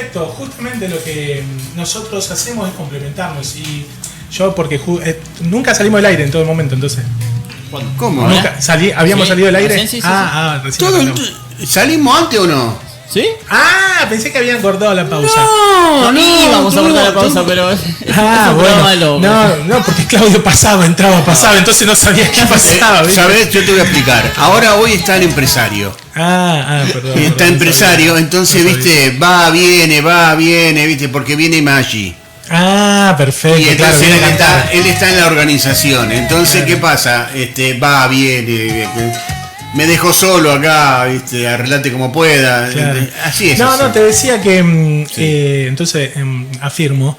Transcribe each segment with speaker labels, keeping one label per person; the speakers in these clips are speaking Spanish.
Speaker 1: perfecto. Justamente lo que nosotros hacemos es complementarnos. Y yo, porque nunca salimos del aire en todo el momento, entonces.
Speaker 2: ¿Cómo?
Speaker 1: Nunca habíamos salido del aire.
Speaker 3: Sí.
Speaker 1: Recién.
Speaker 2: ¿Salimos antes o no?
Speaker 3: ¿Sí?
Speaker 1: Pensé que habían cortado la pausa.
Speaker 3: No, íbamos a cortar la pausa, pero.
Speaker 1: Bueno. No, porque Claudio entraba, entonces no sabía qué pasaba. ¿Viste?
Speaker 2: ¿Sabés? Yo te voy a explicar. Hoy está el empresario.
Speaker 1: Perdón.
Speaker 2: Está empresario, entonces, viste, va, viene, viste, porque viene Maggi.
Speaker 1: Perfecto.
Speaker 2: Y entonces él está en la organización. Entonces, ¿qué pasa? Va, viene. Me dejó solo acá, viste, arreglate como pueda.
Speaker 1: Claro.
Speaker 2: Así es.
Speaker 1: No, te decía que entonces afirmo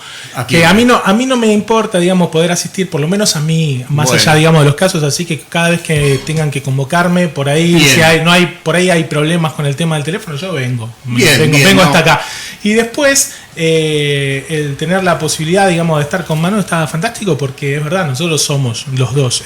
Speaker 1: que a mí no me importa, digamos, poder asistir, por lo menos a mí, más allá, digamos, de los casos, así que cada vez que tengan que convocarme por ahí, si por ahí hay problemas con el tema del teléfono, yo vengo hasta acá. Y después el tener la posibilidad, digamos, de estar con Manu está fantástico, porque es verdad, nosotros somos los dos.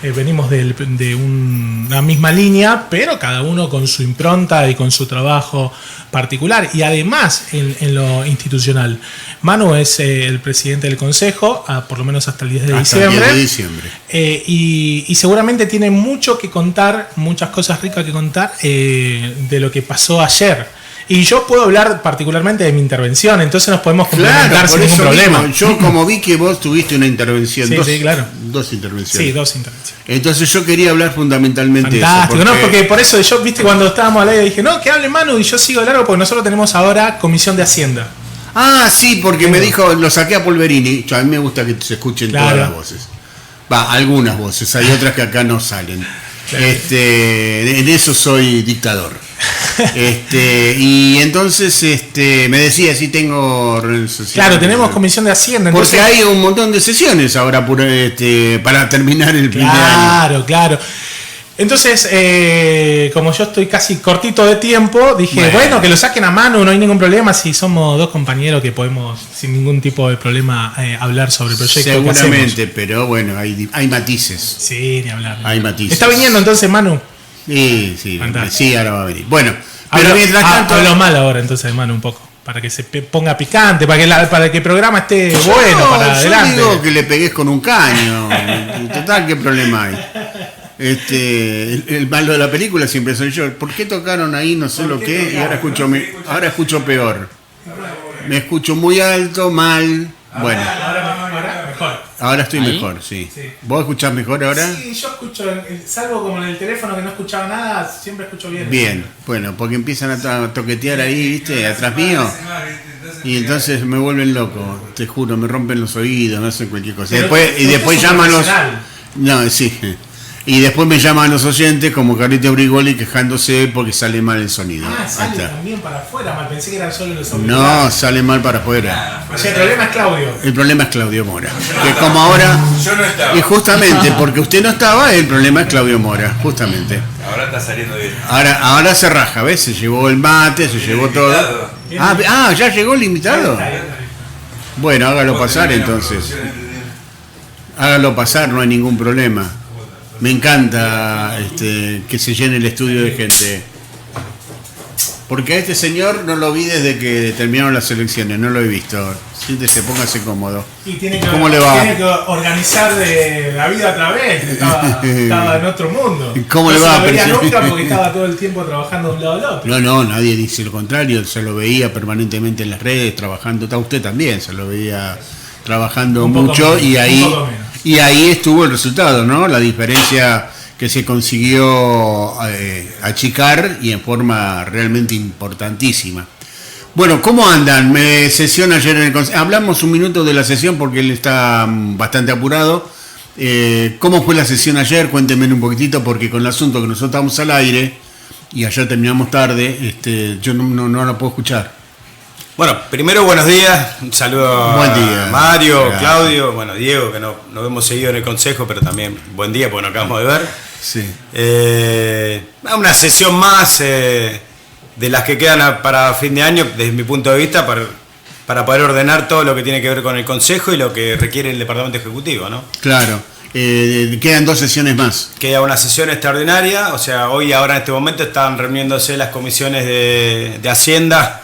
Speaker 1: Venimos de una misma línea, pero cada uno con su impronta y con su trabajo particular. Y además en lo institucional. Manu es el presidente del Consejo, por lo menos hasta el 10 de diciembre. Y seguramente tiene mucho que contar, muchas cosas ricas que contar de lo que pasó ayer. Y yo puedo hablar particularmente de mi intervención, entonces nos podemos complementar sin ningún problema.
Speaker 2: Yo como vi que vos tuviste una intervención,
Speaker 1: claro.
Speaker 2: Dos intervenciones.
Speaker 1: Sí, 2 intervenciones.
Speaker 2: Entonces yo quería hablar fundamentalmente
Speaker 1: fantástico,
Speaker 2: de eso.
Speaker 1: Porque por eso yo, viste, cuando estábamos al aire dije, que hable Manu, y yo sigo de largo porque nosotros tenemos ahora Comisión de Hacienda.
Speaker 2: Sí, porque me dijo, lo saqué a Polverini. A mí me gusta que se escuchen todas las voces. Algunas voces, hay otras que acá no salen. Claro. En eso soy dictador. Y entonces me decía si tengo redes sociales.
Speaker 1: Claro, tenemos Comisión de Hacienda.
Speaker 2: Entonces, porque hay un montón de sesiones ahora para terminar el primer año. Claro.
Speaker 1: Entonces, como yo estoy casi cortito de tiempo, dije, bueno, que lo saquen a mano, no hay ningún problema si somos dos compañeros que podemos sin ningún tipo de problema hablar sobre el proyecto.
Speaker 2: Seguramente, pero bueno, hay matices.
Speaker 1: Sí, ni hablar.
Speaker 2: Hay matices.
Speaker 1: ¿Está viniendo entonces Manu?
Speaker 2: Sí, ahora va a venir. Bueno,
Speaker 1: pero mientras tanto... Hablo mal ahora entonces de Manu un poco, para que se ponga picante, para que el programa esté bueno, para adelante.
Speaker 2: Yo digo que le pegues con un caño. Total, ¿qué problema hay? El malo de la película siempre soy yo. ¿Por qué tocaron ahí no sé lo qué? Y ahora escucho peor. Me escucho muy alto, mal. Bueno. Ahora estoy mejor, sí. ¿Vos escuchás mejor ahora?
Speaker 1: Sí, yo escucho, salvo como en el teléfono que no escuchaba nada, siempre escucho bien.
Speaker 2: Bien, bueno, porque empiezan a toquetear ahí, ¿viste? Atrás mío. Y entonces me vuelven loco, te juro, me rompen los oídos, me hacen cualquier cosa. Y después llaman los... No, sí. Y después me llaman los oyentes como Carlito Brigoli quejándose porque sale mal el sonido.
Speaker 1: Sale también para afuera, mal pensé que eran solo los auriculares.
Speaker 2: No, sale mal para afuera.
Speaker 1: O sea, el problema es Claudio.
Speaker 2: El problema es Claudio Mora. Que como ahora...
Speaker 4: Yo no estaba.
Speaker 2: Y justamente porque usted no estaba, el problema es Claudio Mora, justamente.
Speaker 4: Ahora está saliendo bien.
Speaker 2: Ahora se raja, ¿ves? Se llevó el mate, se llevó todo. ¿Ya llegó el invitado? Bueno, hágalo pasar entonces. Hágalo pasar, no hay ningún problema. Me encanta que se llene el estudio de gente. Porque a este señor no lo vi desde que terminaron las elecciones, no lo he visto. Siéntese, póngase cómodo. ¿Cómo le va?
Speaker 1: Tiene que organizar de la vida otra vez. Estaba en otro mundo.
Speaker 2: ¿Cómo le va?
Speaker 1: No se lo veía nunca porque estaba todo el tiempo trabajando de un lado al otro.
Speaker 2: No, nadie dice lo contrario. Se lo veía permanentemente en las redes, trabajando. Usted también se lo veía trabajando mucho menos, y ahí estuvo el resultado, ¿no? La diferencia que se consiguió achicar y en forma realmente importantísima. Bueno, ¿cómo andan? Sesión ayer en el Consejo. Hablamos un minuto de la sesión porque él está bastante apurado. ¿Cómo fue la sesión ayer? Cuéntenme un poquitito porque con el asunto que nosotros estamos al aire y ayer terminamos tarde, yo no lo puedo escuchar.
Speaker 4: Bueno, primero buenos días, un saludo
Speaker 2: buen día,
Speaker 4: a Mario,
Speaker 2: gracias.
Speaker 4: Claudio, bueno, Diego, que nos hemos seguido en el Consejo, pero también buen día porque nos acabamos de ver.
Speaker 2: Sí.
Speaker 4: Una sesión más de las que quedan para fin de año, desde mi punto de vista, para poder ordenar todo lo que tiene que ver con el Consejo y lo que requiere el Departamento Ejecutivo, ¿no?
Speaker 2: Claro. Quedan 2 sesiones más.
Speaker 4: Queda una sesión extraordinaria, o sea, hoy ahora en este momento están reuniéndose las comisiones de Hacienda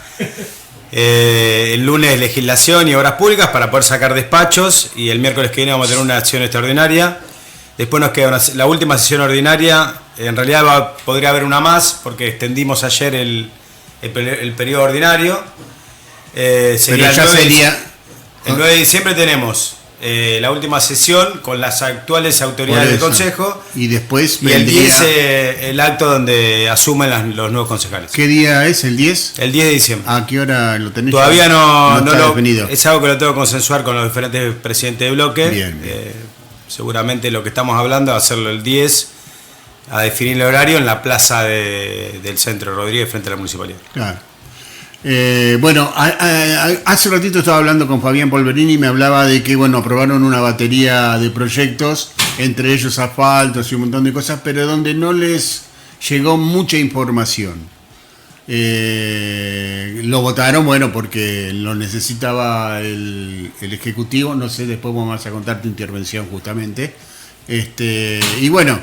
Speaker 4: El lunes legislación y obras públicas para poder sacar despachos, y el miércoles que viene vamos a tener una acción extraordinaria. Después nos queda la última sesión ordinaria. En realidad podría haber una más porque extendimos ayer el periodo ordinario.
Speaker 2: Pero ya sería...
Speaker 4: El 9 de diciembre tenemos la última sesión con las actuales autoridades del Consejo.
Speaker 2: Y después
Speaker 4: y el 10 el acto donde asumen los nuevos concejales.
Speaker 2: ¿Qué día es el 10?
Speaker 4: El 10 de diciembre.
Speaker 2: ¿A qué hora lo tenés?
Speaker 4: Todavía no
Speaker 2: está definido.
Speaker 4: Es algo que lo tengo que consensuar con los diferentes presidentes de bloque.
Speaker 2: Bien.
Speaker 4: Seguramente lo que estamos hablando va a hacerlo el 10, a definir el horario en la plaza del Centro Rodríguez frente a la municipalidad.
Speaker 2: Claro. Bueno, hace ratito estaba hablando con Fabián Polverini y me hablaba de que, bueno, aprobaron una batería de proyectos, entre ellos asfaltos y un montón de cosas, pero donde no les llegó mucha información. Lo votaron, bueno, porque lo necesitaba el Ejecutivo, no sé, después vamos a contar tu intervención justamente. Y bueno,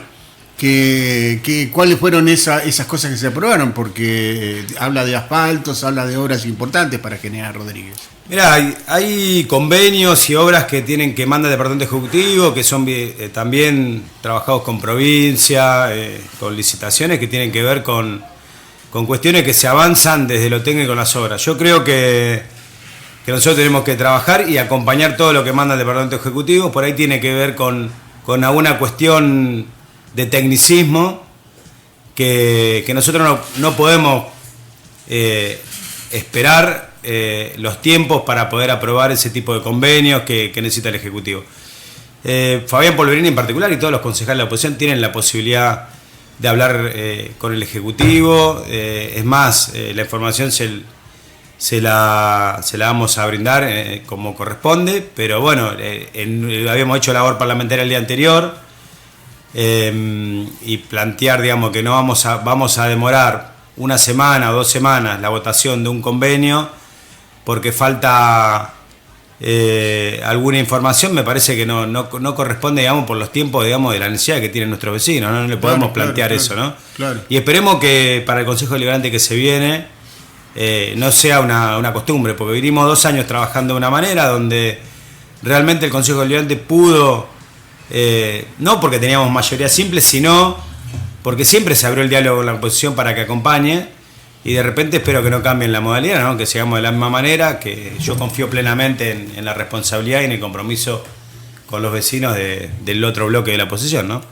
Speaker 2: ¿cuáles fueron esas cosas que se aprobaron? Porque habla de asfaltos, habla de obras importantes para General Rodríguez.
Speaker 4: Mirá, hay convenios y obras que manda el Departamento Ejecutivo, que son también trabajados con provincia, con licitaciones que tienen que ver con cuestiones que se avanzan desde lo técnico en las obras. Yo creo que nosotros tenemos que trabajar y acompañar todo lo que manda el Departamento Ejecutivo. Por ahí tiene que ver con alguna cuestión de tecnicismo que nosotros no podemos esperar los tiempos para poder aprobar ese tipo de convenios que necesita el Ejecutivo. Fabián Polverini en particular y todos los concejales de la oposición tienen la posibilidad de hablar con el Ejecutivo. Es más, la información se la vamos a brindar como corresponde, pero bueno, habíamos hecho labor parlamentaria el día anterior. Y plantear, digamos, que no vamos a demorar una semana o 2 semanas la votación de un convenio porque falta alguna información. Me parece que no corresponde, digamos, por los tiempos, digamos, de la necesidad que tienen nuestros vecinos, no le podemos plantear eso, ¿no?
Speaker 2: Claro.
Speaker 4: Y esperemos que para el Consejo Deliberante que se viene no sea una costumbre, porque vinimos 2 años trabajando de una manera donde realmente el Consejo Deliberante pudo, no porque teníamos mayoría simple, sino porque siempre se abrió el diálogo con la oposición para que acompañe, y de repente espero que no cambien la modalidad, ¿no? Que sigamos de la misma manera, que yo confío plenamente en la responsabilidad y en el compromiso con los vecinos del otro bloque de la oposición, ¿no?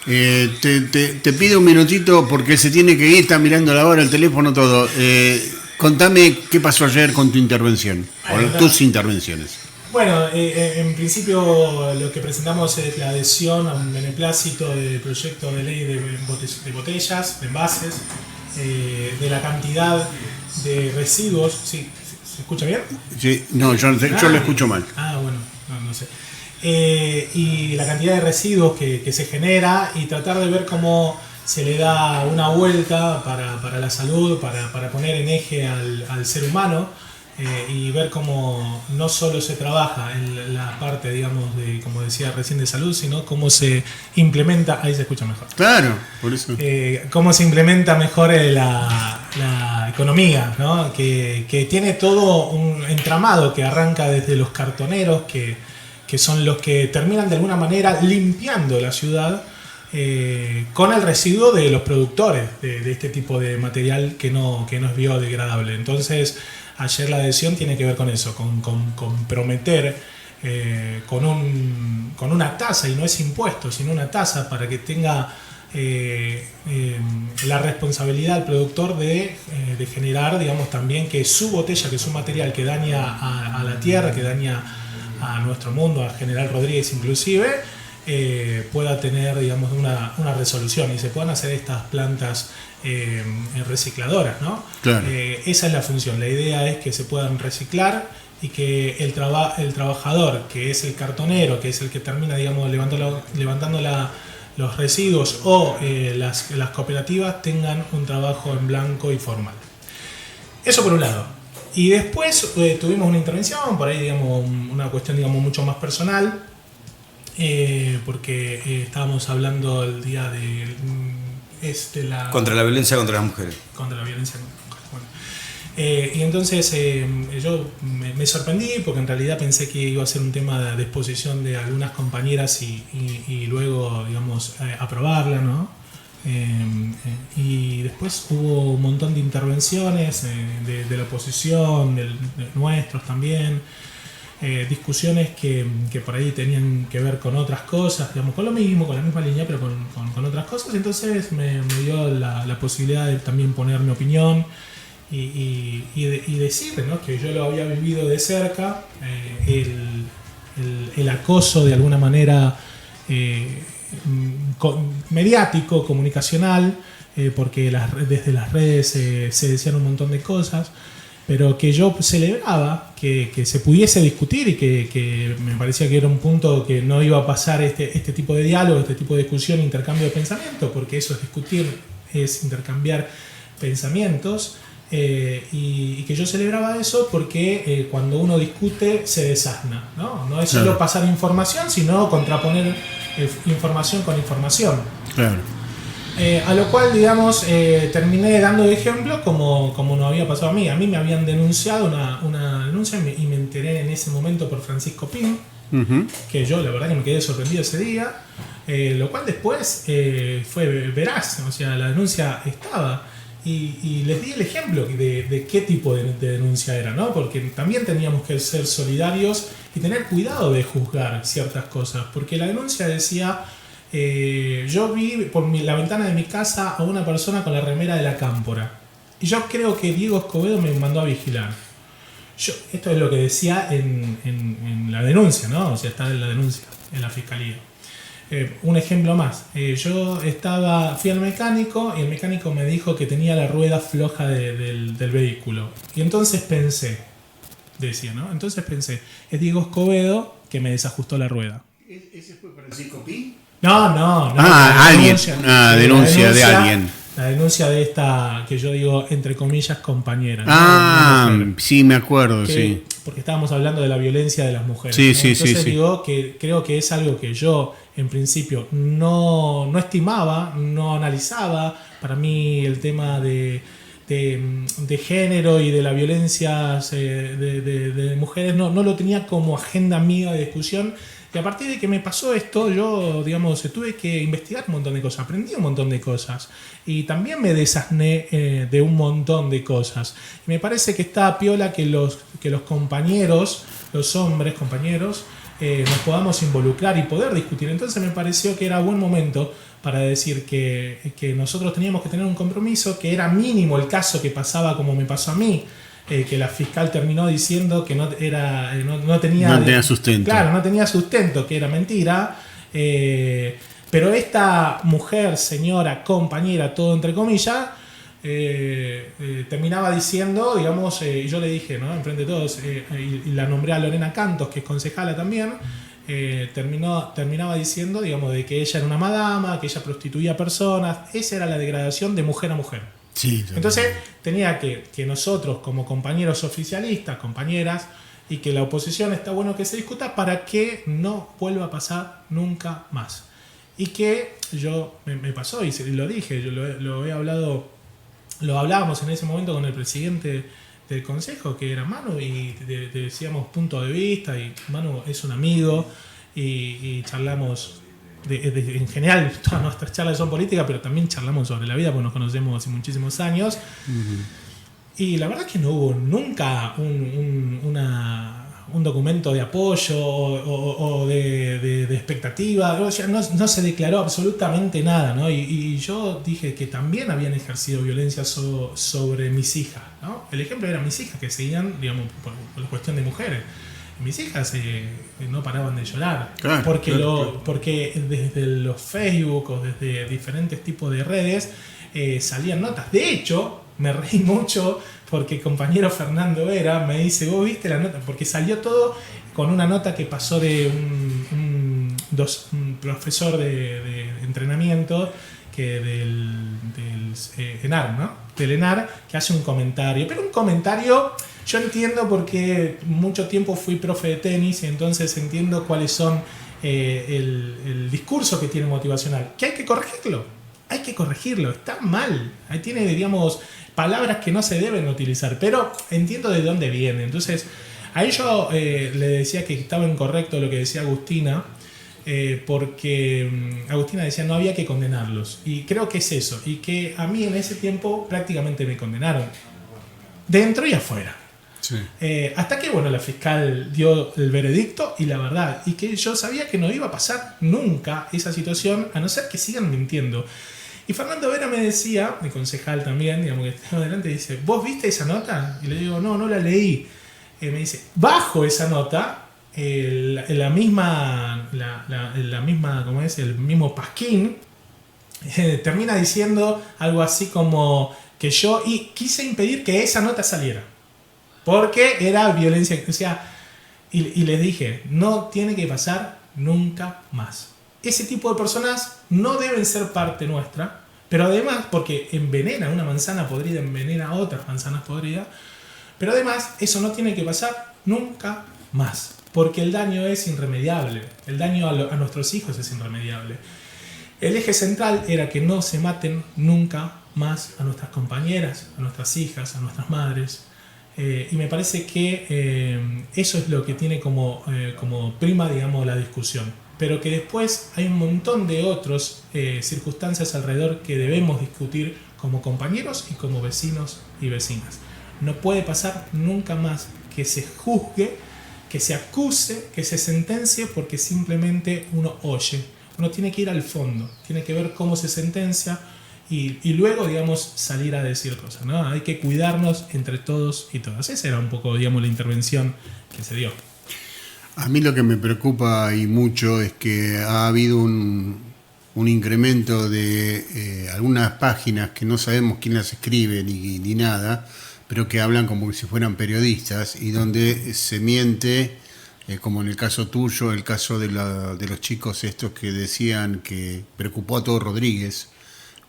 Speaker 2: Te pido un minutito porque se tiene que ir, está mirando la hora, el teléfono, todo. Contame qué pasó ayer con tu intervención, o tus intervenciones.
Speaker 1: Bueno, en principio lo que presentamos es la adhesión a un beneplácito del proyecto de ley de botellas, de envases, de la cantidad de residuos. ¿Sí? ¿Se escucha bien?
Speaker 2: Sí, no, yo lo escucho mal.
Speaker 1: Bueno, no sé. Y la cantidad de residuos que se genera, y tratar de ver cómo se le da una vuelta para la salud, para poner en eje al ser humano. Y ver cómo no solo se trabaja en la parte, digamos, de, como decía recién, de salud, sino cómo se implementa, ahí se escucha mejor.
Speaker 2: Claro, por eso.
Speaker 1: Cómo se implementa mejor la economía, ¿no? Que tiene todo un entramado que arranca desde los cartoneros, que son los que terminan de alguna manera limpiando la ciudad con el residuo de los productores de este tipo de material que no es biodegradable. Entonces, ayer la adhesión tiene que ver con eso, con prometer con una tasa, y no es impuesto, sino una tasa para que tenga la responsabilidad del productor de generar, digamos, también que su botella, que su material que daña a la tierra, que daña a nuestro mundo, a General Rodríguez inclusive, pueda tener, digamos, una resolución y se puedan hacer estas plantas recicladoras, ¿no?
Speaker 2: Claro.
Speaker 1: Esa es la función. La idea es que se puedan reciclar y que el trabajador, que es el cartonero, que es el que termina, digamos, levantando los residuos, o las cooperativas, tengan un trabajo en blanco y formal. Eso por un lado. Y después tuvimos una intervención, por ahí, digamos, una cuestión, digamos, mucho más personal, porque estábamos hablando el día de la...
Speaker 4: Contra la violencia contra las mujeres.
Speaker 1: Contra la violencia contra las mujeres. Bueno. Y entonces yo me sorprendí porque en realidad pensé que iba a ser un tema de exposición de algunas compañeras y luego, digamos, aprobarla, ¿no? Y después hubo un montón de intervenciones de la oposición, de nuestros también, discusiones que por ahí tenían que ver con otras cosas, digamos, con lo mismo, con la misma línea, pero con otras cosas. Entonces me dio la posibilidad de también poner mi opinión. Y decirle, ¿no?, que yo lo había vivido de cerca, el acoso de alguna manera mediático, comunicacional, porque desde las redes se decían un montón de cosas, pero que yo celebraba que se pudiese discutir y que me parecía que era un punto que no iba a pasar este tipo de diálogo, este tipo de discusión, intercambio de pensamientos, porque eso es discutir, es intercambiar pensamientos. Y que yo celebraba eso porque cuando uno discute se desasna, ¿no? No es solo pasar información, sino contraponer información con información.
Speaker 2: Claro.
Speaker 1: A lo cual, digamos, terminé dando de ejemplo como nos había pasado a mí. A mí me habían denunciado una denuncia y me enteré en ese momento por Francisco Pin, que yo la verdad que me quedé sorprendido ese día, lo cual después fue veraz, o sea, la denuncia estaba. Y les di el ejemplo de qué tipo de denuncia era, ¿no? Porque también teníamos que ser solidarios y tener cuidado de juzgar ciertas cosas. Porque la denuncia decía, yo vi por la ventana de mi casa a una persona con la remera de la Cámpora. Y yo creo que Diego Escobedo me mandó a vigilar. Esto es lo que decía en la denuncia, ¿no? O sea, está en la denuncia, en la fiscalía. Un ejemplo más, yo fui al mecánico y el mecánico me dijo que tenía la rueda floja del vehículo. Y entonces pensé, decía, ¿no? Entonces pensé, es Diego Escobedo que me desajustó la rueda.
Speaker 2: ¿Ese fue Francisco Pi?
Speaker 1: No.
Speaker 2: Alguien, una denuncia de alguien.
Speaker 1: La denuncia de esta, que yo digo, entre comillas, compañera.
Speaker 2: ¿No? Sí, me acuerdo, sí.
Speaker 1: Porque estábamos hablando de la violencia de las mujeres.
Speaker 2: Sí,
Speaker 1: ¿no?
Speaker 2: sí,
Speaker 1: Entonces
Speaker 2: sí.
Speaker 1: digo que creo que es algo que yo, en principio, no estimaba, no analizaba. Para mí el tema de género y de la violencia de mujeres no lo tenía como agenda mía de discusión. Y a partir de que me pasó esto, yo, digamos, tuve que investigar un montón de cosas, aprendí un montón de cosas y también me desasné de un montón de cosas. Y me parece que está piola que los compañeros, los hombres compañeros, nos podamos involucrar y poder discutir. Entonces me pareció que era buen momento para decir que nosotros teníamos que tener un compromiso, que era mínimo el caso que pasaba como me pasó a mí. Que la fiscal terminó diciendo que no tenía
Speaker 2: sustento.
Speaker 1: Claro, no tenía sustento, que era mentira. Pero esta mujer, señora, compañera, todo entre comillas, terminaba diciendo, digamos, y yo le dije, ¿no?, enfrente de todos, y la nombré a Lorena Cantos, que es concejala también, terminaba diciendo, digamos, de que ella era una madama, que ella prostituía personas. Esa era la degradación de mujer a mujer.
Speaker 2: Sí,
Speaker 1: entonces tenía que nosotros como compañeros oficialistas, compañeras, y que la oposición está bueno que se discuta para que no vuelva a pasar nunca más. Y que yo me pasó y lo dije, yo lo he hablado, lo hablábamos en ese momento con el presidente del consejo, que era Manu, y decíamos punto de vista, y Manu es un amigo, y charlamos. En general, todas nuestras charlas son políticas, pero también charlamos sobre la vida porque nos conocemos hace muchísimos años. Y la verdad es que no hubo nunca un documento de apoyo o de expectativa. O sea, no se declaró absolutamente nada, ¿no? Y yo dije que también habían ejercido violencia sobre mis hijas, ¿no? El ejemplo era mis hijas que seguían, digamos, por la cuestión de mujeres. Mis hijas no paraban de llorar, claro, porque desde los Facebook o desde diferentes tipos de redes salían notas. De hecho, me reí mucho porque el compañero Fernando Vera me dice, ¿vos viste la nota? Porque salió todo con una nota que pasó de un profesor de entrenamiento que del ENAR, ¿no? Del ENAR, que hace un comentario, pero un comentario. Yo entiendo porque mucho tiempo fui profe de tenis y entonces entiendo cuáles son el discurso que tiene motivacional. ¿Que hay que corregirlo? hay que corregirlo, está mal. Ahí tiene, digamos, palabras que no se deben utilizar, pero entiendo de dónde viene. Entonces, a yo le decía que estaba incorrecto lo que decía Agustina, porque Agustina decía no había que condenarlos. Y creo que es eso, y que a mí en ese tiempo prácticamente me condenaron, dentro y afuera.
Speaker 2: Sí.
Speaker 1: Hasta que bueno, la fiscal dio el veredicto y la verdad, y que yo sabía que no iba a pasar nunca esa situación, a no ser que sigan mintiendo. Y Fernando Vera me decía, mi concejal también, digamos que estaba adelante, dice, ¿vos viste esa nota? Y le digo, no la leí. Me dice, bajo esa nota, la misma, ¿cómo es? El mismo Pasquín termina diciendo algo así como que yo quise impedir que esa nota saliera. Porque era violencia, o sea, y les dije, no tiene que pasar nunca más. Ese tipo de personas no deben ser parte nuestra, pero además, porque envenena una manzana podrida, envenena a otras manzanas podridas, pero además eso no tiene que pasar nunca más, porque el daño es irremediable, el daño a nuestros hijos es irremediable. El eje central era que no se maten nunca más a nuestras compañeras, a nuestras hijas, a nuestras madres. Y me parece que eso es lo que tiene como prima, digamos, la discusión. Pero que después hay un montón de otras circunstancias alrededor que debemos discutir como compañeros y como vecinos y vecinas. No puede pasar nunca más que se juzgue, que se acuse, que se sentencie porque simplemente uno oye. Uno tiene que ir al fondo, tiene que ver cómo se sentencia y luego, digamos, salir a decir cosas, ¿no? Hay que cuidarnos entre todos y todas. Esa era un poco, digamos, la intervención que se dio.
Speaker 2: A mí lo que me preocupa y mucho es que ha habido un incremento de algunas páginas que no sabemos quién las escribe ni nada, pero que hablan como si fueran periodistas y donde se miente, como en el caso tuyo, el caso de los chicos estos que decían que preocupó a todo Rodríguez,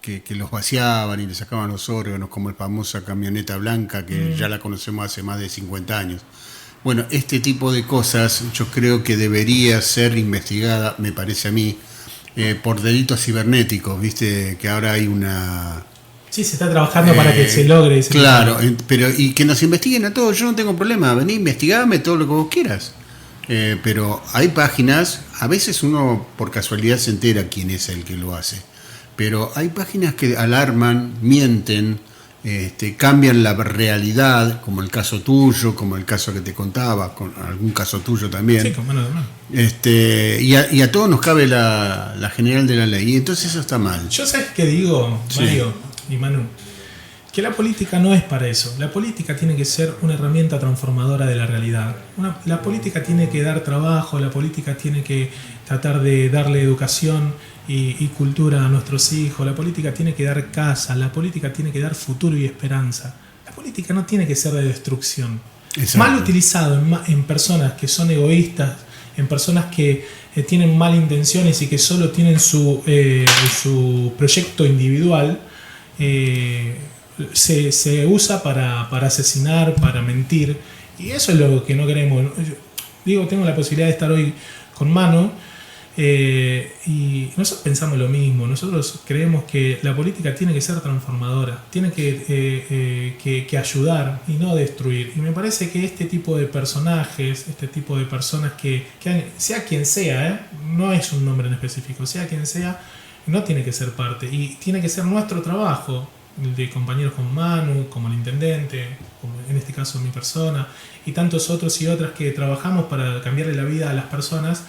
Speaker 2: que los vaciaban y le sacaban los órganos, como la famosa camioneta blanca que ya la conocemos hace más de 50 años. Bueno, este tipo de cosas yo creo que debería ser investigada, me parece a mí, por delitos cibernéticos, viste que ahora hay una...
Speaker 1: Sí, se está trabajando para que se logre.
Speaker 2: Claro, pero y que nos investiguen a todos, yo no tengo problema, vení, investigame todo lo que vos quieras. Pero hay páginas, a veces uno por casualidad se entera quién es el que lo hace, pero hay páginas que alarman, mienten, cambian la realidad, como el caso tuyo, como el caso que te contaba, con algún caso tuyo también.
Speaker 1: Sí, como no.
Speaker 2: Y a todos nos cabe la general de la ley, y entonces eso está mal.
Speaker 1: Yo sabes qué digo, Mario y Manu, que la política no es para eso. La política tiene que ser una herramienta transformadora de la realidad. La política tiene que dar trabajo, la política tiene que tratar de darle educación y cultura a nuestros hijos, la política tiene que dar casa, la política tiene que dar futuro y esperanza. La política no tiene que ser de destrucción. Exacto. Mal utilizado en personas que son egoístas, en personas que tienen malas intenciones y que solo tienen su proyecto individual, se usa para asesinar, para mentir, y eso es lo que no queremos. Tengo la posibilidad de estar hoy con Manu, y nosotros pensamos lo mismo. Nosotros creemos que la política tiene que ser transformadora, tiene que ayudar y no destruir, y me parece que este tipo de personajes, este tipo de personas que sea quien sea, no es un nombre en específico, sea quien sea, no tiene que ser parte, y tiene que ser nuestro trabajo de compañeros como Manu, como el intendente, como en este caso mi persona, y tantos otros y otras que trabajamos para cambiarle la vida a las personas,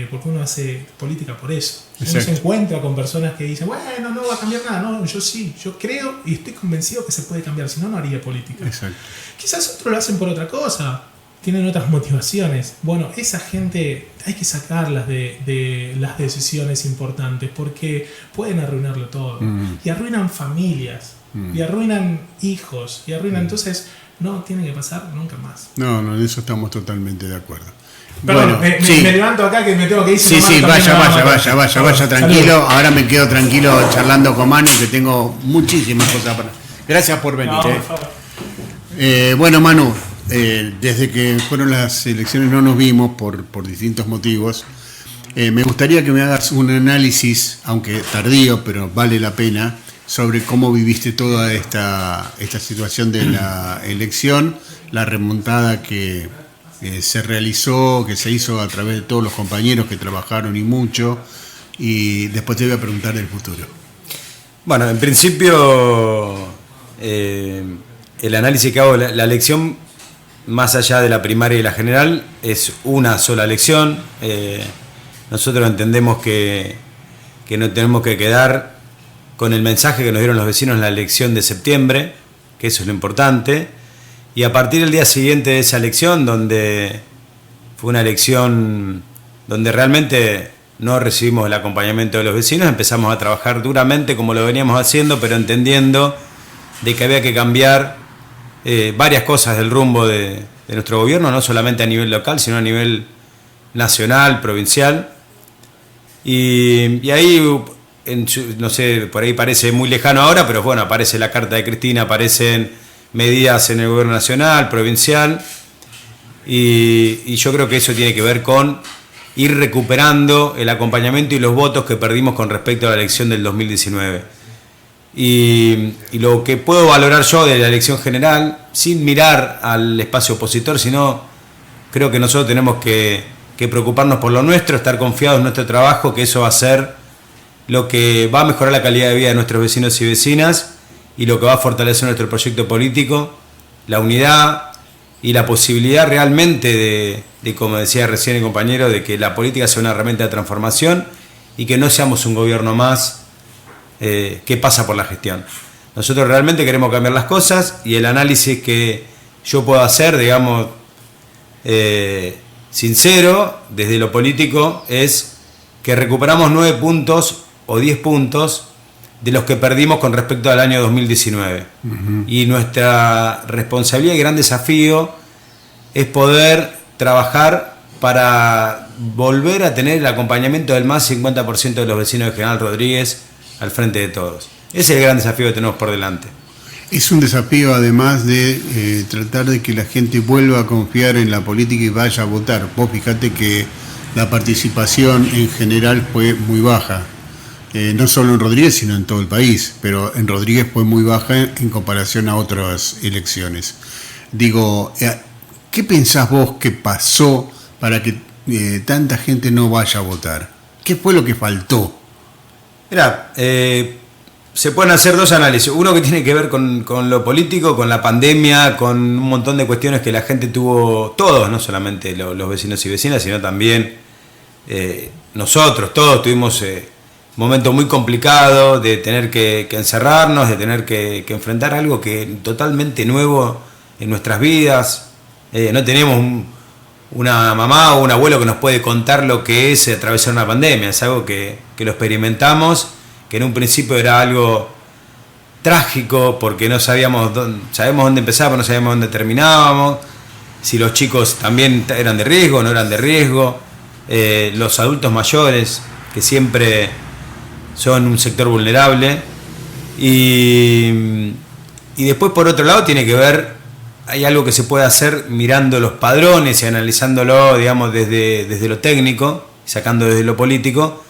Speaker 1: porque uno hace política por eso. Exacto. Uno se encuentra con personas que dicen, bueno, no va a cambiar nada. No, yo creo y estoy convencido que se puede cambiar, si no, no haría política.
Speaker 2: Exacto.
Speaker 1: Quizás otros lo hacen por otra cosa, tienen otras motivaciones. Bueno, esa gente hay que sacarlas de las decisiones importantes, porque pueden arruinarlo todo. Y arruinan familias, y arruinan hijos, y arruinan... Entonces, no tiene que pasar nunca más.
Speaker 2: No, en eso estamos totalmente de acuerdo.
Speaker 1: Perdón, me levanto acá que me tengo que ir.
Speaker 2: Sí, vaya, tranquilo. Salud. Ahora me quedo tranquilo charlando con Manu, que tengo muchísimas cosas para... Gracias por venir. Bueno, Manu, desde que fueron las elecciones no nos vimos por distintos motivos. Me gustaría que me hagas un análisis, aunque tardío, pero vale la pena, sobre cómo viviste toda esta situación de la elección, la remontada que se realizó, que se hizo a través de todos los compañeros que trabajaron y mucho, y después te voy a preguntar del futuro.
Speaker 4: Bueno, en principio, el análisis que hago, la elección, más allá de la primaria y la general, es una sola elección. Nosotros entendemos que no tenemos que quedar con el mensaje que nos dieron los vecinos en la elección de septiembre, que eso es lo importante, y a partir del día siguiente de esa elección, donde fue una elección donde realmente no recibimos el acompañamiento de los vecinos, empezamos a trabajar duramente como lo veníamos haciendo, pero entendiendo de que había que cambiar varias cosas del rumbo de nuestro gobierno, no solamente a nivel local, sino a nivel nacional, provincial. Y ahí, no sé, por ahí parece muy lejano ahora, pero bueno, aparece la carta de Cristina, aparecen medidas en el gobierno nacional, provincial, y yo creo que eso tiene que ver con ir recuperando el acompañamiento y los votos que perdimos con respecto a la elección del 2019. Y lo que puedo valorar yo de la elección general, sin mirar al espacio opositor, sino creo que nosotros tenemos que preocuparnos por lo nuestro, estar confiados en nuestro trabajo, que eso va a ser lo que va a mejorar la calidad de vida de nuestros vecinos y vecinas y lo que va a fortalecer nuestro proyecto político, la unidad y la posibilidad realmente de, como decía recién el compañero, de que la política sea una herramienta de transformación y que no seamos un gobierno más que pasa por la gestión. Nosotros realmente queremos cambiar las cosas y el análisis que yo puedo hacer, digamos, sincero, desde lo político, es que recuperamos 9 puntos o 10 puntos de los que perdimos con respecto al año 2019. Uh-huh. Y nuestra responsabilidad y gran desafío es poder trabajar para volver a tener el acompañamiento del más 50% de los vecinos de General Rodríguez al frente de todos. Ese es el gran desafío que tenemos por delante.
Speaker 2: Es un desafío además de tratar de que la gente vuelva a confiar en la política y vaya a votar. Vos fíjate que la participación en general fue muy baja. No solo en Rodríguez, sino en todo el país, pero en Rodríguez fue muy baja en comparación a otras elecciones. Digo, ¿qué pensás vos que pasó para que tanta gente no vaya a votar? ¿Qué fue lo que faltó?
Speaker 4: Mirá, se pueden hacer dos análisis. Uno que tiene que ver con lo político, con la pandemia, con un montón de cuestiones que la gente tuvo, todos, no solamente los vecinos y vecinas, sino también nosotros, todos tuvimos momento muy complicado de tener que encerrarnos, de tener que enfrentar algo que totalmente nuevo en nuestras vidas. No tenemos una mamá o un abuelo que nos puede contar lo que es atravesar una pandemia. Es algo que lo experimentamos, que en un principio era algo trágico porque no sabíamos dónde empezaba, pero no sabíamos dónde terminábamos, si los chicos también eran de riesgo o no eran de riesgo, los adultos mayores, que siempre son un sector vulnerable, y después por otro lado tiene que ver, hay algo que se puede hacer mirando los padrones y analizándolo, digamos, desde lo técnico, sacando desde lo político,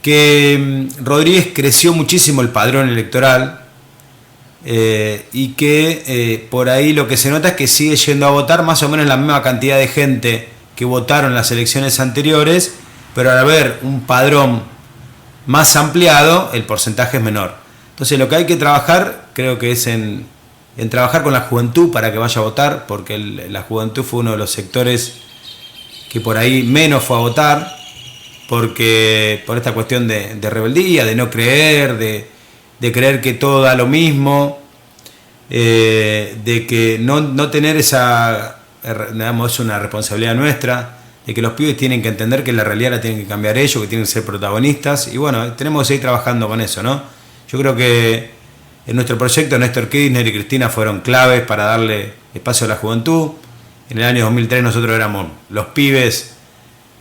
Speaker 4: que Rodríguez creció muchísimo el padrón electoral y que por ahí lo que se nota es que sigue yendo a votar más o menos la misma cantidad de gente que votaron en las elecciones anteriores, pero al haber un padrón más ampliado, el porcentaje es menor. Entonces lo que hay que trabajar, creo que es en trabajar con la juventud para que vaya a votar, porque la juventud fue uno de los sectores que por ahí menos fue a votar, porque por esta cuestión de rebeldía, de no creer, de creer que todo da lo mismo, de que no tener esa, digamos, es una responsabilidad nuestra, de que los pibes tienen que entender que la realidad la tienen que cambiar ellos, que tienen que ser protagonistas, y bueno, tenemos que seguir trabajando con eso, ¿no? Yo creo que en nuestro proyecto Néstor Kirchner y Cristina fueron claves para darle espacio a la juventud. En el año 2003 nosotros éramos los pibes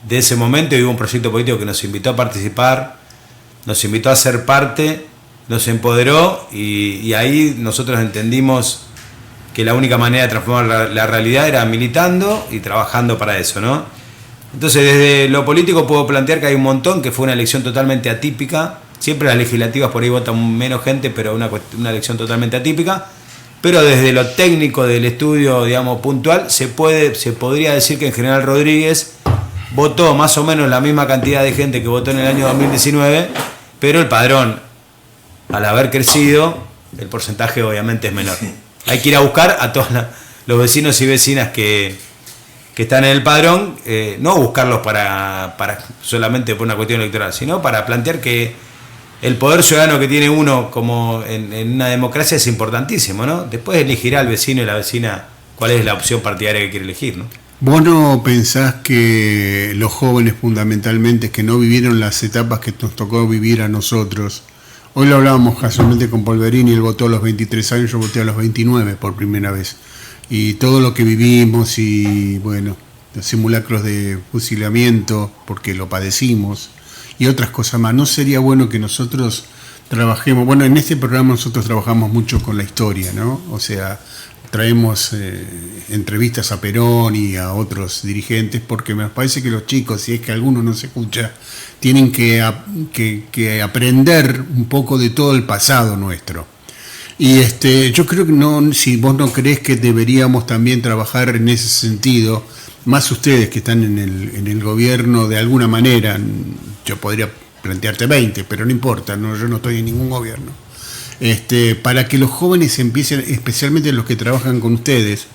Speaker 4: de ese momento y hubo un proyecto político que nos invitó a participar, nos invitó a ser parte, nos empoderó y ahí nosotros entendimos que la única manera de transformar la realidad era militando y trabajando para eso, ¿no? Entonces, desde lo político puedo plantear que hay un montón, que fue una elección totalmente atípica. Siempre las legislativas por ahí votan menos gente, pero una elección totalmente atípica. Pero desde lo técnico del estudio, digamos, puntual, se podría decir que en General Rodríguez votó más o menos la misma cantidad de gente que votó en el año 2019, pero el padrón, al haber crecido, el porcentaje obviamente es menor. Hay que ir a buscar a todos los vecinos y vecinas que están en el padrón, no buscarlos para solamente por una cuestión electoral, sino para plantear que el poder ciudadano que tiene uno como en una democracia es importantísimo, ¿no? Después elegirá al vecino y la vecina cuál es la opción partidaria que quiere elegir, ¿no?
Speaker 2: ¿Vos no pensás que los jóvenes fundamentalmente que no vivieron las etapas que nos tocó vivir a nosotros? Hoy lo hablábamos casualmente con Polverini, él votó a los 23 años, yo voté a los 29 por primera vez. Y todo lo que vivimos y, bueno, los simulacros de fusilamiento, porque lo padecimos, y otras cosas más. ¿No sería bueno que nosotros trabajemos? Bueno, en este programa nosotros trabajamos mucho con la historia, ¿no? O sea, traemos entrevistas a Perón y a otros dirigentes, porque me parece que los chicos, si es que alguno no se escucha, tienen que aprender un poco de todo el pasado nuestro. Y yo creo que no, si vos no creés que deberíamos también trabajar en ese sentido, más ustedes que están en el gobierno de alguna manera, yo podría plantearte 20, pero no importa, no, yo no estoy en ningún gobierno. Para que los jóvenes empiecen, especialmente los que trabajan con ustedes,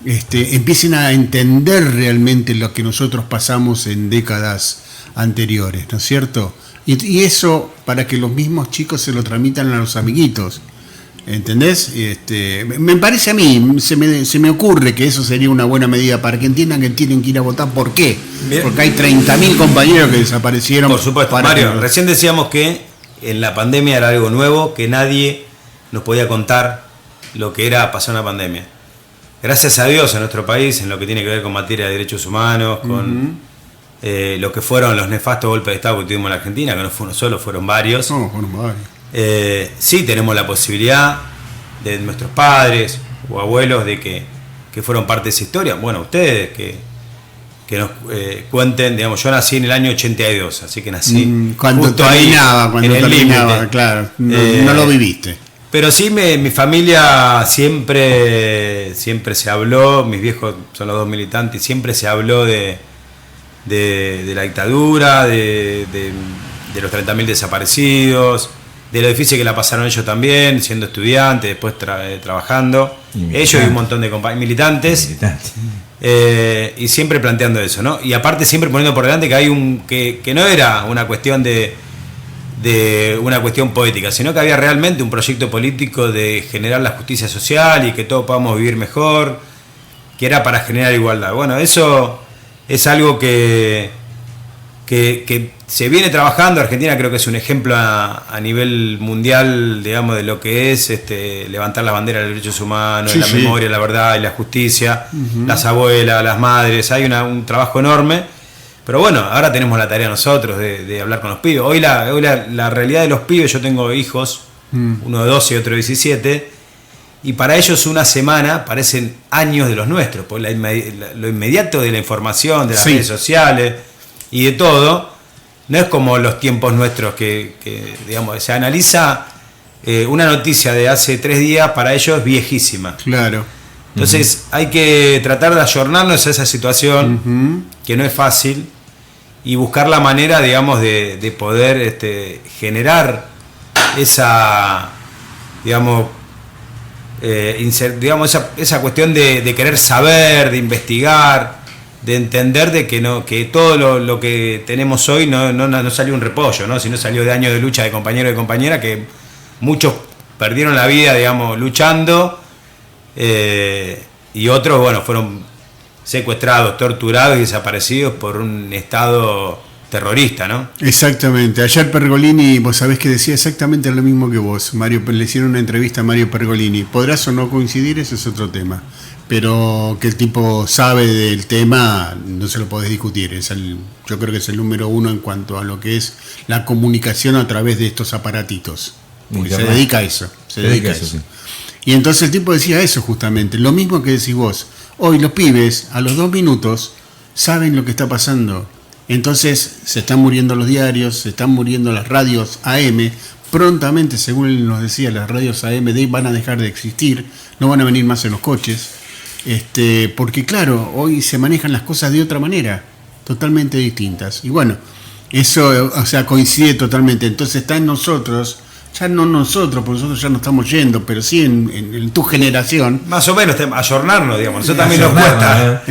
Speaker 2: empiecen a entender realmente lo que nosotros pasamos en décadas anteriores, ¿no es cierto? Y eso para que los mismos chicos se lo tramitan a los amiguitos. ¿Entendés? Me parece a mí, se me ocurre que eso sería una buena medida para que entiendan que tienen que ir a votar. ¿Por qué? Bien. Porque hay 30.000 compañeros que desaparecieron.
Speaker 4: Por supuesto, Mario, recién decíamos que en la pandemia era algo nuevo, que nadie nos podía contar lo que era pasar una pandemia. Gracias a Dios en nuestro país, en lo que tiene que ver con materia de derechos humanos, con lo que fueron los nefastos golpes de Estado que tuvimos en la Argentina, que no fue uno solo, fueron varios.
Speaker 2: No, fueron varios.
Speaker 4: Sí tenemos la posibilidad de nuestros padres o abuelos de que fueron parte de esa historia. Bueno, ustedes que nos cuenten, digamos, yo nací en el año 82, así que nací
Speaker 2: cuando terminaba, claro, no lo viviste.
Speaker 4: Pero sí, mi familia siempre se habló, mis viejos son los dos militantes, siempre se habló de la dictadura, de los 30.000 desaparecidos, de lo difícil que la pasaron ellos también, siendo estudiantes, después trabajando, ellos y un montón de militantes. Y siempre planteando eso, ¿no? Y aparte siempre poniendo por delante que hay que no era una cuestión de una cuestión poética, sino que había realmente un proyecto político de generar la justicia social y que todos podamos vivir mejor, que era para generar igualdad. Bueno, eso es algo que se viene trabajando. Argentina creo que es un ejemplo a nivel mundial, digamos, de lo que es levantar la bandera de los derechos humanos, sí, la memoria, la verdad y la justicia, las abuelas, las madres. Hay un trabajo enorme, pero bueno, ahora tenemos la tarea nosotros de hablar con los pibes. Hoy la realidad de los pibes, yo tengo hijos, uno de 12 y otro de 17, y para ellos una semana parecen años de los nuestros, por lo inmediato de la información, de las redes sociales y de todo. No es como los tiempos nuestros que digamos, se analiza una noticia de hace 3 días, para ellos es viejísima.
Speaker 2: Claro.
Speaker 4: Entonces hay que tratar de ayornarnos a esa situación, que no es fácil, y buscar la manera, digamos, de poder generar esa, digamos, esa cuestión de querer saber, de investigar, de entender de que todo lo que tenemos hoy no salió un repollo, ¿no? Sino salió de años de lucha de compañeros y compañeras, que muchos perdieron la vida, digamos, luchando, y otros, bueno, fueron secuestrados, torturados y desaparecidos por un Estado terrorista, ¿no?
Speaker 2: Exactamente. Ayer Pergolini, vos sabés que decía exactamente lo mismo que vos, Mario. Le hicieron una entrevista a Mario Pergolini. Podrás o no coincidir, ese es otro tema. Pero que el tipo sabe del tema, no se lo podés discutir. Yo creo que es el número 1 en cuanto a lo que es la comunicación a través de estos aparatitos. Porque se dedica a eso. Se dedica a eso. Sí. Y entonces el tipo decía eso justamente, lo mismo que decís vos. Hoy los pibes, a los 2 minutos, saben lo que está pasando. Entonces se están muriendo los diarios, se están muriendo las radios AM. Prontamente, según él nos decía, las radios AM van a dejar de existir, no van a venir más en los coches. Porque claro, hoy se manejan las cosas de otra manera, totalmente distintas. Y bueno, eso, coincide totalmente. Entonces está en nosotros, ya no nosotros, porque nosotros ya no estamos yendo, pero sí en tu generación.
Speaker 4: Más o menos, ayornarnos, digamos. Eso también nos cuesta.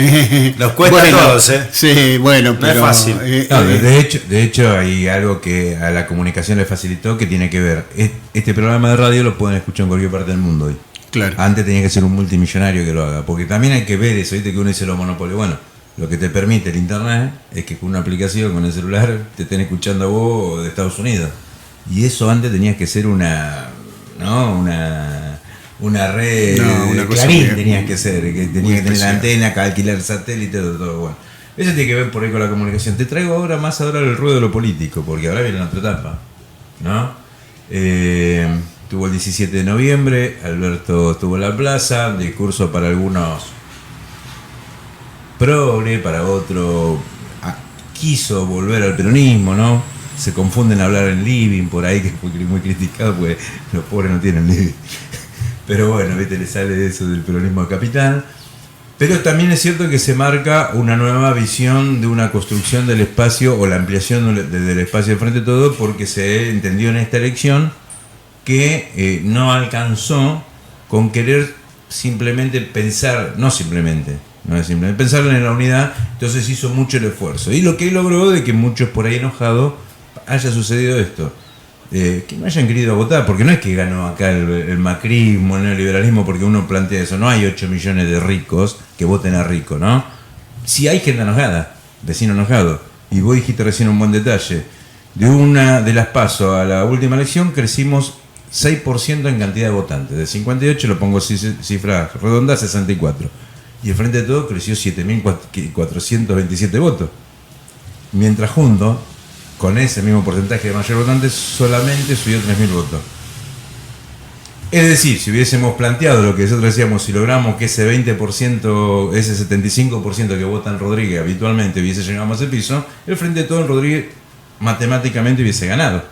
Speaker 4: Nos cuesta
Speaker 2: bueno,
Speaker 4: a todos, ¿eh?
Speaker 2: Sí, bueno,
Speaker 4: no
Speaker 2: pero...
Speaker 4: es fácil.
Speaker 5: De hecho, hay algo que a la comunicación le facilitó, que tiene que ver. Este programa de radio lo pueden escuchar en cualquier parte del mundo hoy.
Speaker 2: Claro.
Speaker 5: Antes tenía que ser un multimillonario que lo haga, porque también hay que ver eso, ¿viste? Que uno dice los monopolios. Bueno, lo que te permite el internet es que con una aplicación, con el celular, te estén escuchando a vos de Estados Unidos. Y eso antes tenía que ser una red,
Speaker 2: una cosa
Speaker 5: Clarín
Speaker 2: muy,
Speaker 5: tenías que ser, que tenía que tener la antena, alquilar satélite, todo bueno. Eso tiene que ver por ahí con la comunicación. Te traigo ahora el ruedo de lo político, porque ahora viene la otra etapa, ¿no? Tuvo el 17 de noviembre, Alberto estuvo en la plaza, discurso para algunos progre, para otros quiso volver al peronismo, ¿no? Se confunden a hablar en living por ahí, que es muy criticado, porque los pobres no tienen living. Pero bueno, ¿viste? Le sale eso del peronismo de capital. Pero también es cierto que se marca una nueva visión de una construcción del espacio o la ampliación del espacio de Frente a Todo, porque se entendió en esta elección que no alcanzó con querer simplemente pensar, no es simplemente pensar en la unidad, entonces hizo mucho el esfuerzo. Y lo que logró de que muchos por ahí enojados haya sucedido esto. Que no hayan querido votar, porque no es que ganó acá el macrismo, el neoliberalismo, porque uno plantea eso, no hay 8 millones de ricos que voten a rico, ¿no? Sí hay gente enojada, vecino enojado. Y vos dijiste recién un buen detalle. De las PASO a la última elección crecimos 6% en cantidad de votantes. De 58, lo pongo cifra redonda, 64. Y el Frente de Todos creció 7.427 votos. Mientras juntos, con ese mismo porcentaje de mayor votantes, solamente subió 3.000 votos. Es decir, si hubiésemos planteado lo que nosotros decíamos, si logramos que ese 20%, ese 75% que vota en Rodríguez habitualmente hubiese llegado a ese piso, el Frente de Todos en Rodríguez matemáticamente hubiese ganado.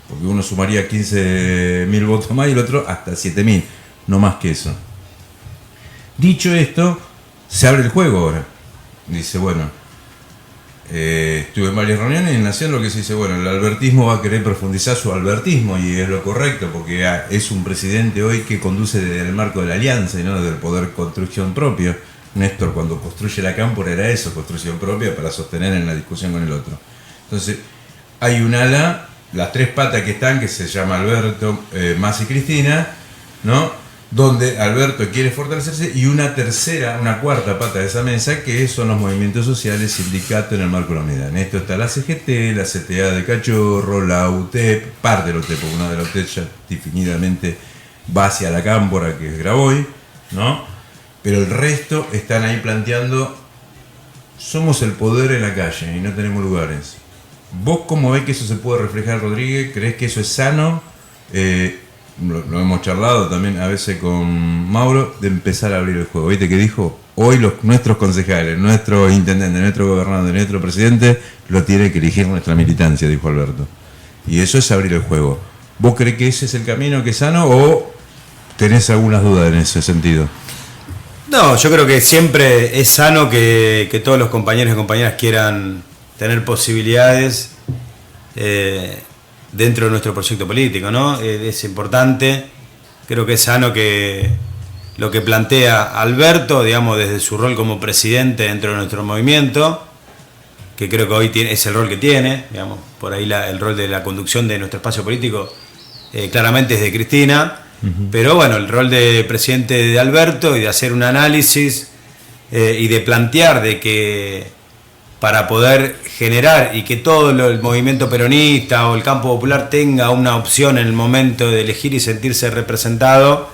Speaker 5: Porque uno sumaría 15.000 votos más y el otro hasta 7.000, no más que eso. Dicho esto, se abre el juego ahora. Dice, bueno, estuve en varias reuniones y en Nación lo que se dice, bueno, el albertismo va a querer profundizar su albertismo y es lo correcto, porque es un presidente hoy que conduce desde el marco de la alianza y no del poder construcción propio. Néstor, cuando construye la Cámpora, era eso, construcción propia para sostener en la discusión con el otro. Entonces, hay un ala, las tres patas que están, que se llama Alberto, Mas y Cristina, ¿no? Donde Alberto quiere fortalecerse, y una cuarta pata de esa mesa, que son los movimientos sociales, sindicatos en el marco de la unidad. En esto está la CGT, la CTA de Cachorro, la UTEP, parte de la UTEP, porque una de la UTEP ya definitivamente va hacia la Cámpora, que es Graboy, ¿no? Pero el resto están ahí planteando, somos el poder en la calle y no tenemos lugares. ¿Vos cómo ves que eso se puede reflejar, Rodríguez? ¿Crees que eso es sano? Lo hemos charlado también a veces con Mauro, de empezar a abrir el juego. ¿Viste que dijo? Hoy nuestros concejales, nuestros intendentes, nuestro gobernador, nuestro presidente, lo tiene que elegir nuestra militancia, dijo Alberto. Y eso es abrir el juego. ¿Vos crees que ese es el camino que es sano o tenés algunas dudas en ese sentido?
Speaker 4: No, yo creo que siempre es sano que todos los compañeros y compañeras quieran tener posibilidades dentro de nuestro proyecto político, ¿no? Es importante, creo que es sano que lo que plantea Alberto, digamos, desde su rol como presidente dentro de nuestro movimiento, que creo que hoy es el rol que tiene, digamos, por ahí el rol de la conducción de nuestro espacio político claramente es de Cristina, pero bueno, el rol de presidente de Alberto y de hacer un análisis y de plantear de que para poder generar y que todo el movimiento peronista o el campo popular tenga una opción en el momento de elegir y sentirse representado,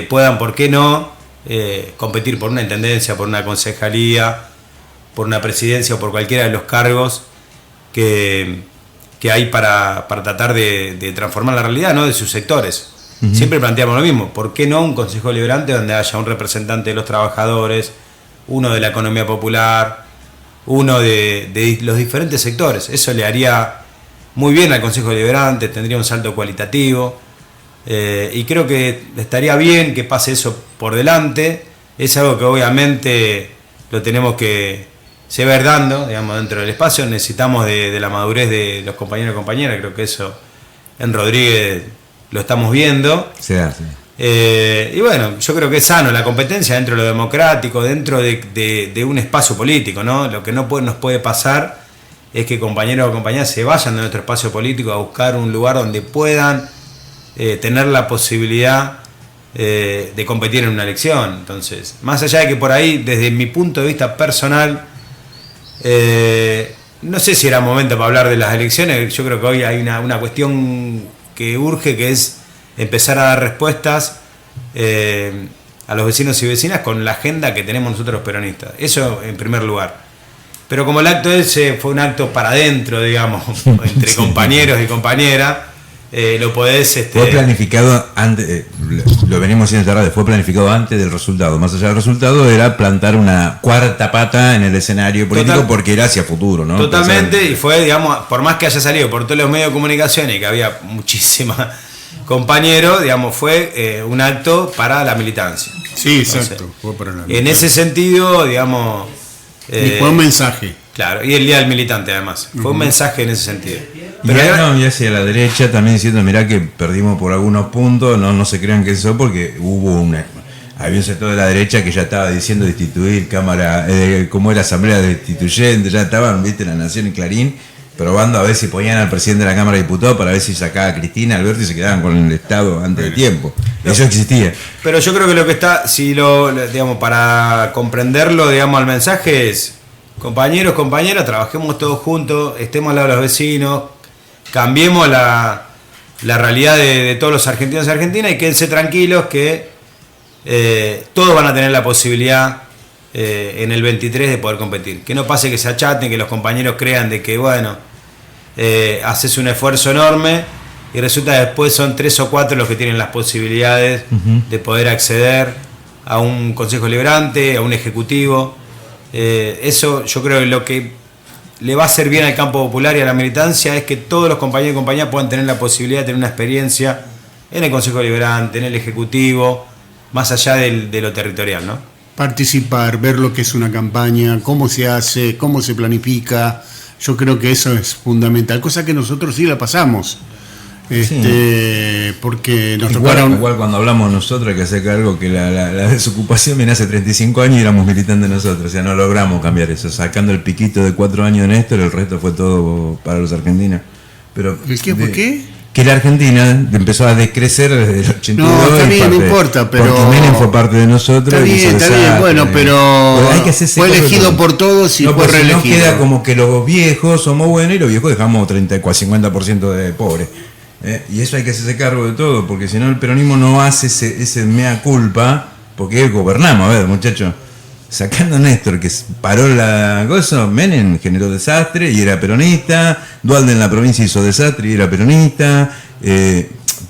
Speaker 4: puedan, ¿por qué no?, competir por una intendencia, por una concejalía, por una presidencia o por cualquiera de los cargos que hay para tratar de transformar la realidad, ¿no?, de sus sectores. Siempre planteamos lo mismo, ¿por qué no un consejo deliberante donde haya un representante de los trabajadores, uno de la economía popular, uno de los diferentes sectores. Eso le haría muy bien al Consejo Deliberante, tendría un salto cualitativo, y creo que estaría bien que pase eso por delante. Es algo que obviamente lo tenemos que seguir dando, digamos, dentro del espacio. Necesitamos de la madurez de los compañeros y compañeras, creo que eso en Rodríguez lo estamos viendo.
Speaker 5: Se hace.
Speaker 4: Y bueno, yo creo que es sano la competencia dentro de lo democrático, dentro de un espacio político, ¿no? Lo que no nos puede pasar es que compañeros o compañeras se vayan de nuestro espacio político a buscar un lugar donde puedan tener la posibilidad de competir en una elección. Entonces, más allá de que por ahí, desde mi punto de vista personal, no sé si era momento para hablar de las elecciones. Yo creo que hoy hay una cuestión que urge, que es empezar a dar respuestas a los vecinos y vecinas con la agenda que tenemos nosotros los peronistas. Eso en primer lugar. Pero como el acto ese fue un acto para adentro, digamos, entre compañeros y compañeras, lo podés...
Speaker 5: Fue planificado antes, lo venimos haciendo esta radio, fue planificado antes del resultado. Más allá del resultado era plantar una cuarta pata en el escenario político, porque era hacia futuro, ¿no?
Speaker 4: Totalmente, y fue, digamos, por más que haya salido por todos los medios de comunicación y que había muchísimos compañeros, digamos, fue un acto para la militancia.
Speaker 2: Sí, exacto. Entonces, fue para la militancia.
Speaker 4: En ese sentido, digamos...
Speaker 2: y fue un mensaje.
Speaker 4: Claro, y el Día del Militante además. Fue un mensaje en ese sentido.
Speaker 5: Pero y hacia la derecha también diciendo, mirá que perdimos por algunos puntos, no se crean que eso, porque había un sector de la derecha que ya estaba diciendo destituir Cámara, como era Asamblea Destituyente, ya estaban, viste, La Nación y Clarín, probando a ver si ponían al presidente de la Cámara de Diputados para ver si sacaba a Cristina, Alberto, y se quedaban con el Estado antes de tiempo. Eso existía.
Speaker 4: Pero yo creo que lo que está, digamos, para comprenderlo, digamos, el mensaje es: compañeros, compañeras, trabajemos todos juntos, estemos al lado de los vecinos, cambiemos la realidad de todos los argentinos y argentinas, y quédense tranquilos que todos van a tener la posibilidad en el 23 de poder competir. Que no pase que se achaten, que los compañeros crean de que, bueno, haces un esfuerzo enorme y resulta que después son 3 o 4 los que tienen las posibilidades de poder acceder a un consejo deliberante, a un ejecutivo. Eso yo creo que lo que le va a hacer bien al campo popular y a la militancia es que todos los compañeros y compañeras puedan tener la posibilidad de tener una experiencia en el consejo deliberante, en el ejecutivo, más allá de lo territorial, ¿no?
Speaker 2: Participar, ver lo que es una campaña, cómo se hace, cómo se planifica. Yo creo que eso es fundamental, cosa que nosotros sí la pasamos. Porque nos tocaron...
Speaker 5: Igual cuando hablamos nosotros hay que hacer cargo que la desocupación viene hace 35 años y éramos militantes nosotros, o sea, no logramos cambiar eso, sacando el piquito de 4 años de Néstor, el resto fue todo para los argentinos. Pero
Speaker 2: ¿El qué? ¿Por qué?
Speaker 5: Que la Argentina empezó a decrecer desde el 82.
Speaker 2: No, está bien, no importa, pero...
Speaker 5: Porque Menem fue parte de nosotros.
Speaker 2: Está bien, bueno, pero
Speaker 5: hay que hacerse
Speaker 2: fue elegido por todos y fue reelegido.
Speaker 5: No queda como que los viejos somos buenos y los viejos dejamos 50% de pobres. Y eso hay que hacerse cargo de todo, porque si no el peronismo no hace ese mea culpa, porque gobernamos, a ver, muchachos, sacando a Néstor, que paró la cosa, Menem generó desastre y era peronista, Duhalde en la provincia hizo desastre y era peronista,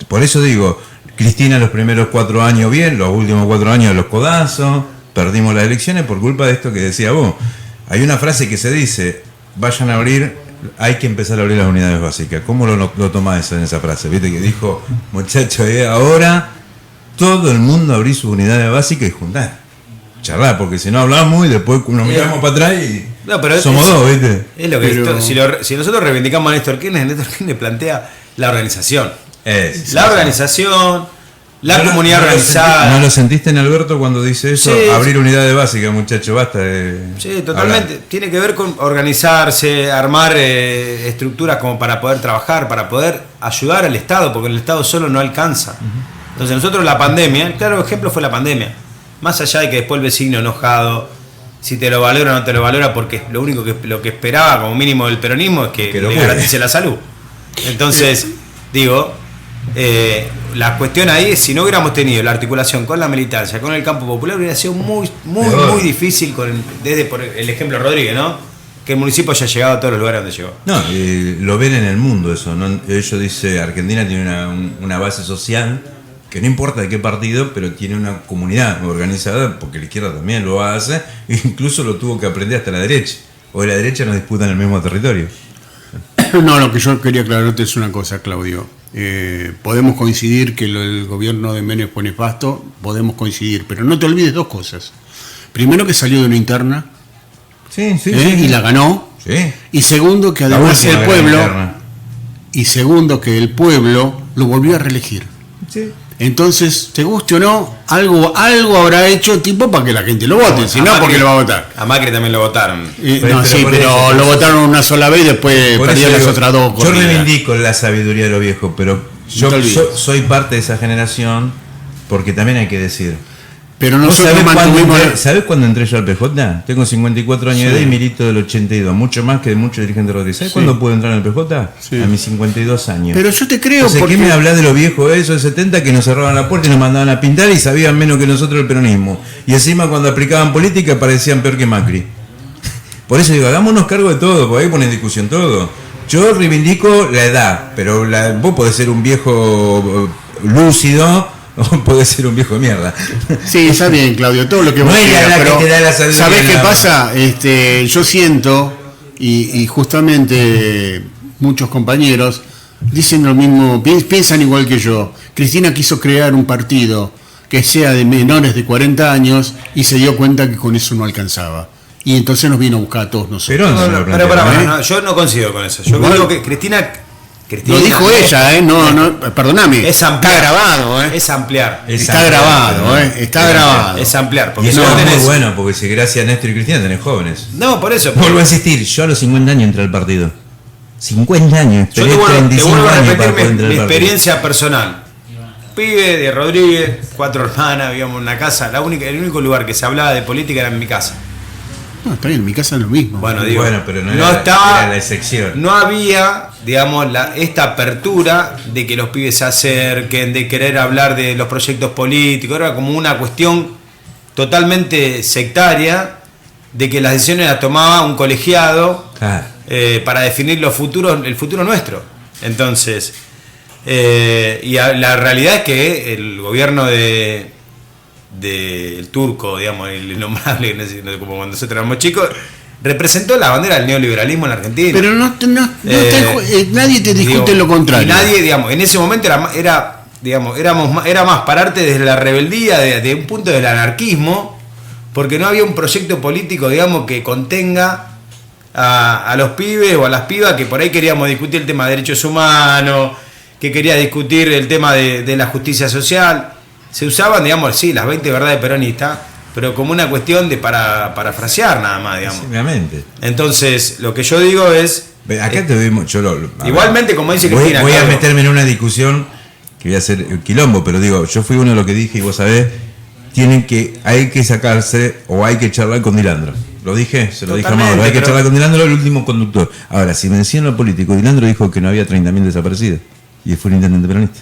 Speaker 5: por eso digo, Cristina los primeros 4 años bien, los últimos 4 años los codazos, perdimos las elecciones por culpa de esto que decía vos. Hay una frase que se dice, vayan a abrir... Hay que empezar a abrir las unidades básicas. ¿Cómo lo tomás eso en esa frase? Viste que dijo, muchachos, ahora todo el mundo abrir sus unidades básicas y juntar. Charlar, porque si no hablamos y después nos miramos para atrás y somos dos, ¿viste?
Speaker 4: Es lo que si nosotros reivindicamos a Néstor Kirchner plantea la organización. La comunidad organizada.
Speaker 5: ¿No lo sentiste en Alberto cuando dice eso? Sí, abrir unidades básicas, muchacho, basta de...
Speaker 4: Sí, totalmente. Hablar. Tiene que ver con organizarse, armar estructuras como para poder trabajar, para poder ayudar al Estado, porque el Estado solo no alcanza. Entonces nosotros la pandemia, el claro ejemplo fue la pandemia. Más allá de que después el vecino enojado, si te lo valora o no te lo valora, porque lo único lo que esperaba como mínimo del peronismo es que le garantice la salud. Entonces, digo... la cuestión ahí es, si no hubiéramos tenido la articulación con la militancia, con el campo popular, hubiera sido muy difícil, desde por el ejemplo Rodríguez, ¿no? Que el municipio haya llegado a todos los lugares donde llegó.
Speaker 5: No, lo ven en el mundo eso, ¿no? Ellos dicen, Argentina tiene una base social, que no importa de qué partido, pero tiene una comunidad organizada, porque la izquierda también lo hace, e incluso lo tuvo que aprender hasta la derecha. o de la derecha no disputan el mismo territorio.
Speaker 2: No, lo que yo quería aclararte es una cosa, Claudio. Podemos coincidir que el gobierno de Menem fue nefasto, podemos coincidir, pero no te olvides dos cosas. Primero, que salió de una interna,
Speaker 5: Sí.
Speaker 2: y la ganó.
Speaker 5: Sí.
Speaker 2: Y segundo, que además el pueblo, y segundo, que el pueblo lo volvió a reelegir.
Speaker 5: Sí.
Speaker 2: Entonces, te guste o no, algo habrá hecho tipo para que la gente lo vote, si no, porque lo va a votar.
Speaker 4: A Macri también lo votaron.
Speaker 2: Pero lo votaron una sola vez y después perdieron las otras dos.
Speaker 5: Yo reivindico la sabiduría de los viejos, pero yo soy parte de esa generación, porque también hay que decir.
Speaker 2: Pero nosotros mantuvimos...
Speaker 5: ¿Sabés cuándo entré yo al PJ? Tengo 54 años de edad y milito del 82, mucho más que de muchos dirigentes Rodríguez. ¿Sabés cuándo pude entrar en el PJ? Sí. A mis 52 años.
Speaker 2: Pero yo te creo.
Speaker 5: Entonces, ¿qué me hablás de los viejos esos de 70 que nos cerraban la puerta y nos mandaban a pintar y sabían menos que nosotros el peronismo? Y encima cuando aplicaban política parecían peor que Macri. Por eso digo, hagámonos cargo de todo, porque ahí ponen en discusión todo. Yo reivindico la edad, pero vos podés ser un viejo lúcido, o puede ser un viejo de mierda.
Speaker 2: Sí, está bien, Claudio, todo lo que vos quieras, pero ¿sabés qué pasa? Yo siento, y justamente muchos compañeros dicen lo mismo, piensan igual que yo. Cristina quiso crear un partido que sea de menores de 40 años y se dio cuenta que con eso no alcanzaba. Y entonces nos vino a buscar a todos nosotros.
Speaker 4: Pero yo no coincido con eso. Yo digo que Cristina,
Speaker 2: lo dijo ella, perdóname.
Speaker 4: Es ampliar.
Speaker 2: Está grabado,
Speaker 4: Es ampliar.
Speaker 2: Está grabado, Está grabado.
Speaker 4: Es ampliar.
Speaker 5: Porque y eso es muy bueno, porque si gracias a Néstor y Cristina tenés jóvenes.
Speaker 4: No, por eso.
Speaker 5: Vuelvo a insistir, yo a los 50 años entré al partido. 50 años,
Speaker 4: yo te vuelvo a repetir mi experiencia personal. Pibe de Rodríguez, 4 hermanas, vivíamos en una casa. El único lugar que se hablaba de política era en mi casa.
Speaker 2: No, está bien, en mi casa es lo mismo.
Speaker 5: Bueno, pero no
Speaker 4: estaba,
Speaker 5: era la excepción.
Speaker 4: No había, digamos, esta apertura de que los pibes se acerquen, de querer hablar de los proyectos políticos. Era como una cuestión totalmente sectaria, de que las decisiones las tomaba un colegiado para definir el futuro nuestro. Entonces, la realidad es que el gobierno del turco, digamos, el innombrable, como cuando nosotros éramos chicos, representó la bandera del neoliberalismo en la Argentina.
Speaker 2: Pero nadie te discute lo contrario.
Speaker 4: Y nadie, digamos, en ese momento era más pararte desde la rebeldía, de un punto del anarquismo, porque no había un proyecto político, digamos, que contenga a los pibes o a las pibas que por ahí queríamos discutir el tema de derechos humanos, que quería discutir el tema de la justicia social. Se usaban, digamos, sí, las 20 verdades peronistas, pero como una cuestión de parafrasear nada más, digamos.
Speaker 5: Obviamente.
Speaker 4: Entonces, lo que yo digo es...
Speaker 5: Acá te vimos,
Speaker 4: igualmente, como dice Cristina...
Speaker 5: Voy a meterme en una discusión que voy a hacer quilombo, pero digo, yo fui uno de los que dije, y vos sabés, hay que sacarse o hay que charlar con Dilandro. Lo dije, se lo dije a Mauro, hay que charlar con Dilandro, el último conductor. Ahora, si menciono lo político, Dilandro dijo que no había 30.000 desaparecidos, y fue un intendente peronista.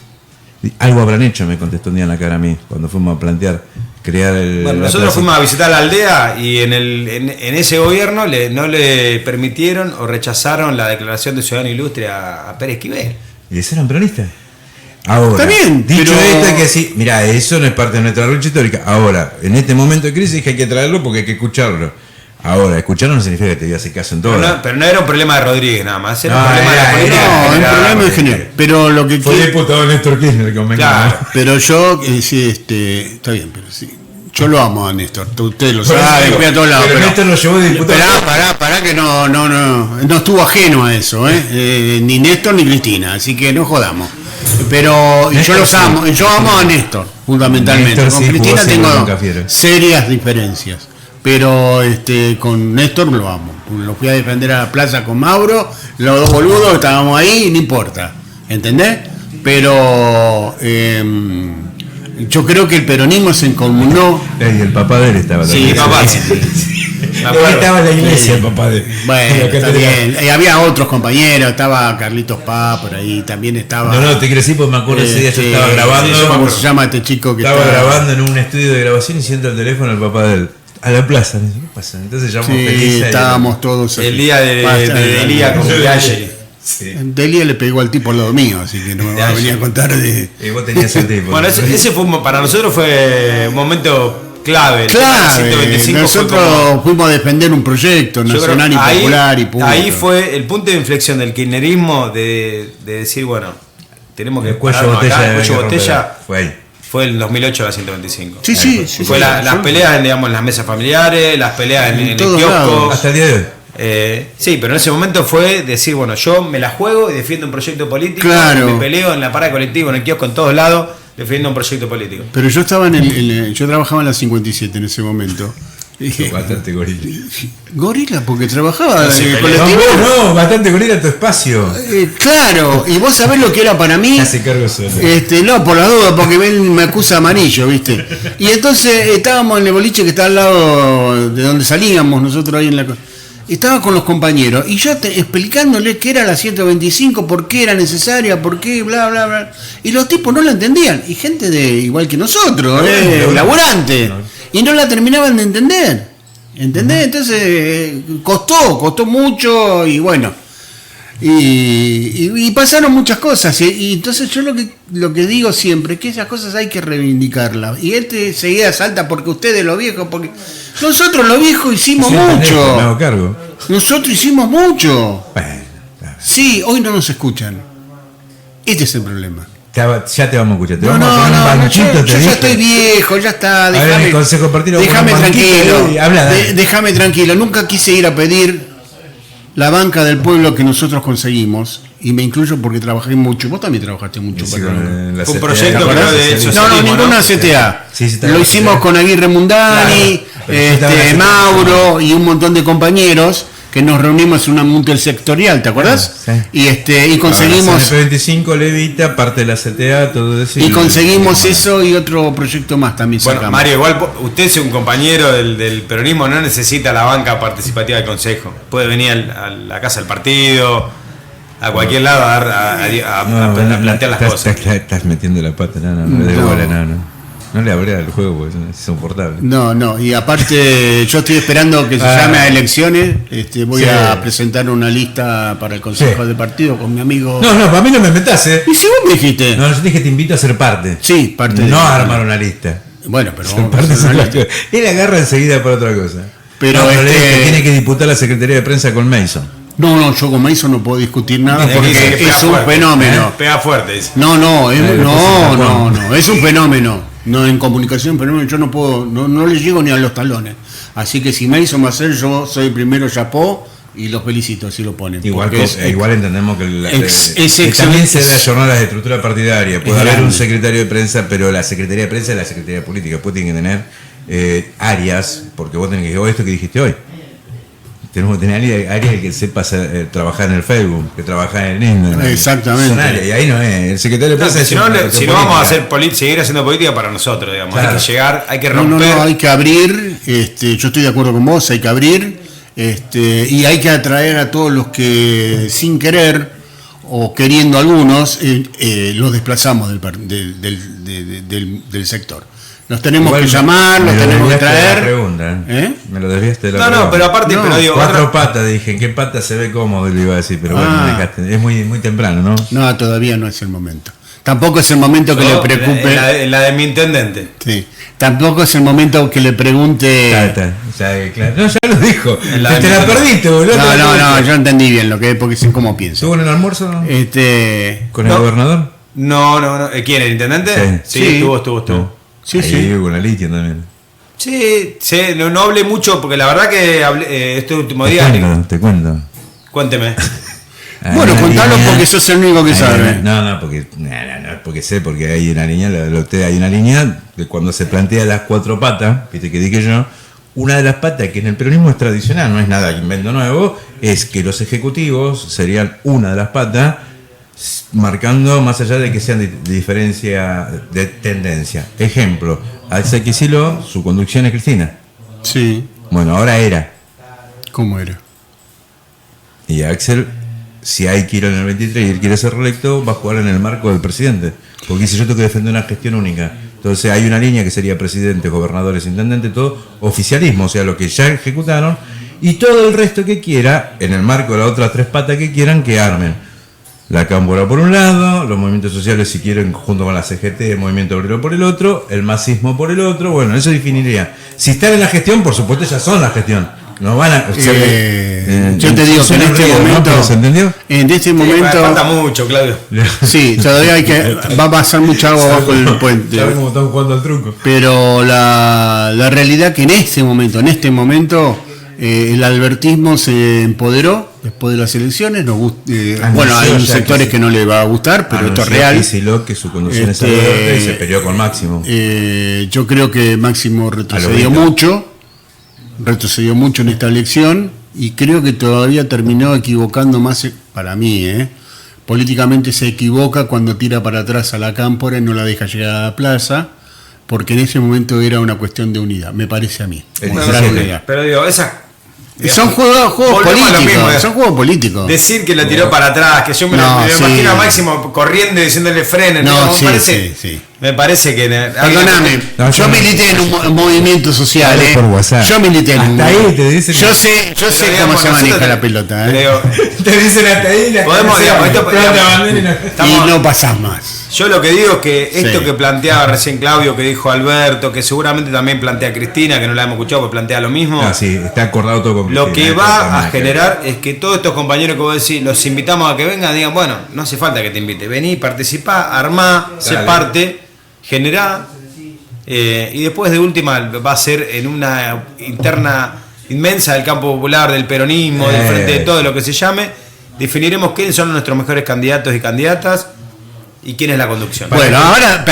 Speaker 5: Algo habrán hecho, me contestó un día en la cara a mí, cuando fuimos a plantear crear el...
Speaker 4: Bueno, nosotros fuimos a visitar la aldea y en ese gobierno no le permitieron o rechazaron la declaración de ciudadano ilustre a Pérez Esquivel.
Speaker 5: ¿Y ese eran peronistas? Ahora,
Speaker 2: está bien,
Speaker 5: dicho esto, que sí, mirá, eso no es parte de nuestra lucha histórica. Ahora, en este momento de crisis hay que traerlo porque hay que escucharlo. Ahora, escucharlo no significa que te voy a hacer caso en todo.
Speaker 4: Pero no era un problema de Rodríguez nada más, era un problema de la política.
Speaker 2: No, un problema en general. Pero lo que
Speaker 5: fue diputado Néstor Kirchner,
Speaker 2: claro. Pero yo, sí, está bien, pero sí. Yo lo amo a Néstor, usted lo sabe, fui a todos lados.
Speaker 5: Pero Néstor lo llevó de diputado.
Speaker 2: Pará, que no estuvo ajeno a eso, ni Néstor ni Cristina, así que no jodamos. Pero Néstor, yo los amo, yo amo a Néstor, fundamentalmente. Néstor, con Cristina tengo serias diferencias. Pero con Néstor lo amo. Lo fui a defender a la plaza con Mauro, los dos boludos estábamos ahí, no importa, ¿entendés? Pero yo creo que el peronismo se encomunó.
Speaker 5: Y el papá de él estaba
Speaker 2: también. Sí, papá.
Speaker 5: Estaba en la iglesia el papá de él.
Speaker 2: Bueno, está bien. Había otros compañeros, estaba Carlitos Paz por ahí, también estaba.
Speaker 5: No, te quiero decir porque me acuerdo ese día yo estaba grabando.
Speaker 2: ¿Cómo se llama este chico que
Speaker 5: estaba grabando en un estudio de grabación y siento el teléfono al papá de él? A la plaza, ¿qué pasa? Entonces llamamos felices.
Speaker 2: Estábamos todos.
Speaker 4: El día de Elía con Calle.
Speaker 2: Delia le pegó al tipo al lado mío, así que no me va a venir a contar de.
Speaker 5: Vos tenías el tipo.
Speaker 4: Bueno, ese fue para nosotros fue un momento clave.
Speaker 2: Nosotros fuimos a defender un proyecto nacional y popular y público.
Speaker 4: Ahí fue el punto de inflexión del kirchnerismo de decir, bueno, tenemos que
Speaker 5: cuello
Speaker 4: botella.
Speaker 5: Fue ahí.
Speaker 4: Fue el 2008 la 125.
Speaker 2: Sí.
Speaker 4: Fue las peleas, digamos, en las mesas familiares, las peleas en el kiosco.
Speaker 5: Hasta el día de hoy.
Speaker 4: Sí, pero en ese momento fue decir, bueno, yo me la juego y defiendo un proyecto político,
Speaker 2: claro.
Speaker 4: Me peleo en la parada colectiva, en el kiosco, en todos lados, defendiendo un proyecto político.
Speaker 2: Pero yo estaba yo trabajaba en la 57 en ese momento. Dije,
Speaker 5: bastante gorila.
Speaker 2: Gorila, porque trabajaba en el
Speaker 5: colectivo. No, bastante gorila tu espacio.
Speaker 2: Claro, y vos sabés lo que era para mí.
Speaker 5: Hace cargo solo.
Speaker 2: No, por la duda, porque me acusa amarillo, ¿viste? Y entonces estábamos en el boliche que está al lado de donde salíamos nosotros ahí en la. Estaba con los compañeros y yo explicándoles qué era la 125, por qué era necesaria, por qué, bla, bla, bla. Y los tipos no la entendían. Y gente igual que nosotros, laburante. Y no la terminaban de entender. ¿Entendés? Entonces costó mucho y bueno. Y pasaron muchas cosas. Y entonces yo lo que digo siempre es que esas cosas hay que reivindicarlas. Y seguía salta porque ustedes los viejos, porque nosotros los viejos hicimos mucho.
Speaker 5: Me hago cargo.
Speaker 2: Nosotros hicimos mucho.
Speaker 5: Bueno,
Speaker 2: sí, hoy no nos escuchan. Este es el problema.
Speaker 5: Ya te vamos a escuchar.
Speaker 2: Yo ya estoy viejo, ya está. Déjame tranquilo. Déjame tranquilo. Nunca quise ir a pedir la banca del pueblo que nosotros conseguimos. Y me incluyo porque trabajé mucho. Vos también trabajaste mucho.
Speaker 5: Fue
Speaker 4: un proyecto
Speaker 2: de ninguna CTA. Lo hicimos con Aguirre Mundani, Mauro y un montón de compañeros que nos reunimos en una muntel sectorial, ¿te acuerdas? Sí. Y conseguimos.
Speaker 5: El P25 Levita, parte de la CTA, todo eso.
Speaker 2: Y conseguimos eso y otro proyecto más también.
Speaker 4: Bueno, sacamos. Mario, igual usted es un compañero del peronismo, no necesita la banca participativa del Consejo. Puede venir a la casa del partido, a cualquier lado a plantear las cosas.
Speaker 5: Estás metiendo la pata, no le habré al juego porque es insoportable.
Speaker 2: No, y aparte yo estoy esperando que se llame a elecciones. Voy a presentar una lista para el Consejo de Partido con mi amigo.
Speaker 5: No, para mí no me metas,
Speaker 2: ¿Y si vos me dijiste?
Speaker 5: No, yo te dije te invito a ser parte.
Speaker 2: Sí, parte
Speaker 5: no a armar una lista.
Speaker 2: Bueno, pero
Speaker 5: él agarra enseguida por otra cosa.
Speaker 2: Pero
Speaker 5: que tiene que disputar la Secretaría de Prensa con Mason.
Speaker 2: No, yo con Mason no puedo discutir nada porque es un fenómeno.
Speaker 4: Pega fuerte, dice.
Speaker 2: No, es un fenómeno. No, en comunicación, pero yo no puedo, no le llego ni a los talones. Así que si Mason va a ser, yo soy primero chapó y los felicito, así lo ponen.
Speaker 5: Igual entendemos que también se debe ayornar la estructura partidaria. Puede haber un secretario de prensa, pero la Secretaría de Prensa es la Secretaría Política. Después tienen que tener áreas, porque vos tenés que decir, esto que dijiste hoy. Tenemos que tener áreas que sepa trabajar en el Facebook, que trabaja en Instagram.
Speaker 2: Exactamente.
Speaker 5: Y ahí no es. El secretario de prensa
Speaker 4: si no vamos a seguir haciendo política para nosotros, digamos. Claro. Hay que llegar, hay que romper.
Speaker 2: Hay que abrir. Yo estoy de acuerdo con vos, hay que abrir. Y hay que atraer a todos los que sin querer o queriendo algunos los desplazamos del sector. Los tenemos que llamar, los tenemos que traer.
Speaker 5: Me lo desviaste de la pregunta.
Speaker 4: Pero aparte, pero digo,
Speaker 5: cuatro patas, dije, ¿en qué pata se ve cómodo? Le iba a decir, pero bueno, me dejaste. Es muy temprano, ¿no?
Speaker 2: No, todavía no es el momento. Tampoco es el momento que le preocupe.
Speaker 4: La de mi intendente.
Speaker 2: Sí. Tampoco es el momento que le pregunte.
Speaker 5: Claro. No, ya lo dijo. Te la perdiste, boludo.
Speaker 2: No, yo entendí bien lo que es, porque sé cómo pienso.
Speaker 5: ¿Estuvo en el almuerzo?
Speaker 2: ¿Con
Speaker 5: el gobernador?
Speaker 4: No. ¿Quién? ¿El intendente? Sí, estuvo.
Speaker 5: Sí. Con la Litia también.
Speaker 4: Sí, no hablé mucho porque la verdad que este último día.
Speaker 5: Te cuento.
Speaker 4: Cuénteme.
Speaker 2: Bueno, contalo porque sos el único que sabe.
Speaker 5: No, porque sé, porque hay una línea de cuando se plantea las cuatro patas, viste que dije yo, una de las patas que en el peronismo es tradicional, no es nada que invento nuevo, es que los ejecutivos serían una de las patas, marcando más allá de que sean de diferencia de tendencia. Ejemplo, Axel Kicillof, su conducción es Cristina.
Speaker 2: Sí.
Speaker 5: Bueno, ahora era.
Speaker 2: ¿Cómo era?
Speaker 5: Y Axel, si hay que ir en el 23 y él quiere ser reelecto, va a jugar en el marco del presidente. Porque dice, yo tengo que defender una gestión única. Entonces hay una línea que sería presidente, gobernadores, intendente, todo oficialismo, o sea, lo que ya ejecutaron, y todo el resto que quiera, en el marco de las otras tres patas que quieran, que armen. La Cámpora por un lado, los movimientos sociales, si quieren, junto con la CGT, el movimiento obrero por el otro, el masismo por el otro. Bueno, eso definiría. Si están en la gestión, por supuesto, ya son la gestión. No van a.
Speaker 2: Yo te digo que en este momento.
Speaker 5: ¿no? ¿Se entendió?
Speaker 2: En este momento.
Speaker 4: Falta mucho, Claudio.
Speaker 2: Sí, todavía va a pasar mucha agua bajo el puente.
Speaker 5: Ya cómo estamos jugando al truco.
Speaker 2: Pero la realidad que en este momento, el albertismo se empoderó después de las elecciones. Bueno, hay sectores que no le va a gustar, pero esto es real.
Speaker 5: Kicillof que su conducción es Alberto y se peleó con Máximo.
Speaker 2: Yo creo que Máximo retrocedió mucho en esta elección y creo que todavía terminó equivocando más, para mí, políticamente se equivoca cuando tira para atrás a la Cámpora y no la deja llegar a la plaza, porque en ese momento era una cuestión de unidad, me parece a mí.
Speaker 4: Pero digo,
Speaker 2: son juegos políticos.
Speaker 4: Mismo,
Speaker 2: son juegos políticos.
Speaker 4: Decir que la tiró para atrás, que yo me lo imagino a Máximo corriendo y diciéndole frenen. Me parece que.
Speaker 2: Perdóname, yo milité en un movimiento social.
Speaker 5: Por WhatsApp.
Speaker 2: Yo milité en un.
Speaker 5: Hasta ahí te dicen.
Speaker 2: Yo sé cómo se maneja la pelota.
Speaker 5: Te dicen hasta ahí.
Speaker 4: Podemos,
Speaker 2: y no pasás más.
Speaker 4: Yo lo que digo es que esto que planteaba recién Claudio, que dijo Alberto, que seguramente también plantea Cristina, que no la hemos escuchado, porque plantea lo mismo.
Speaker 5: Sí, está acordado todo con Cristina.
Speaker 4: Lo que va a generar es que todos estos compañeros que vos decís, los invitamos a que vengan, digan, bueno, no hace falta que te invite, vení, participá, armá, sé parte, generá, y después de última va a ser en una interna inmensa del campo popular, del peronismo, del frente de todo lo que se llame, definiremos quiénes son nuestros mejores candidatos y candidatas. ¿Y quién es la conducción?
Speaker 2: Bueno, ahora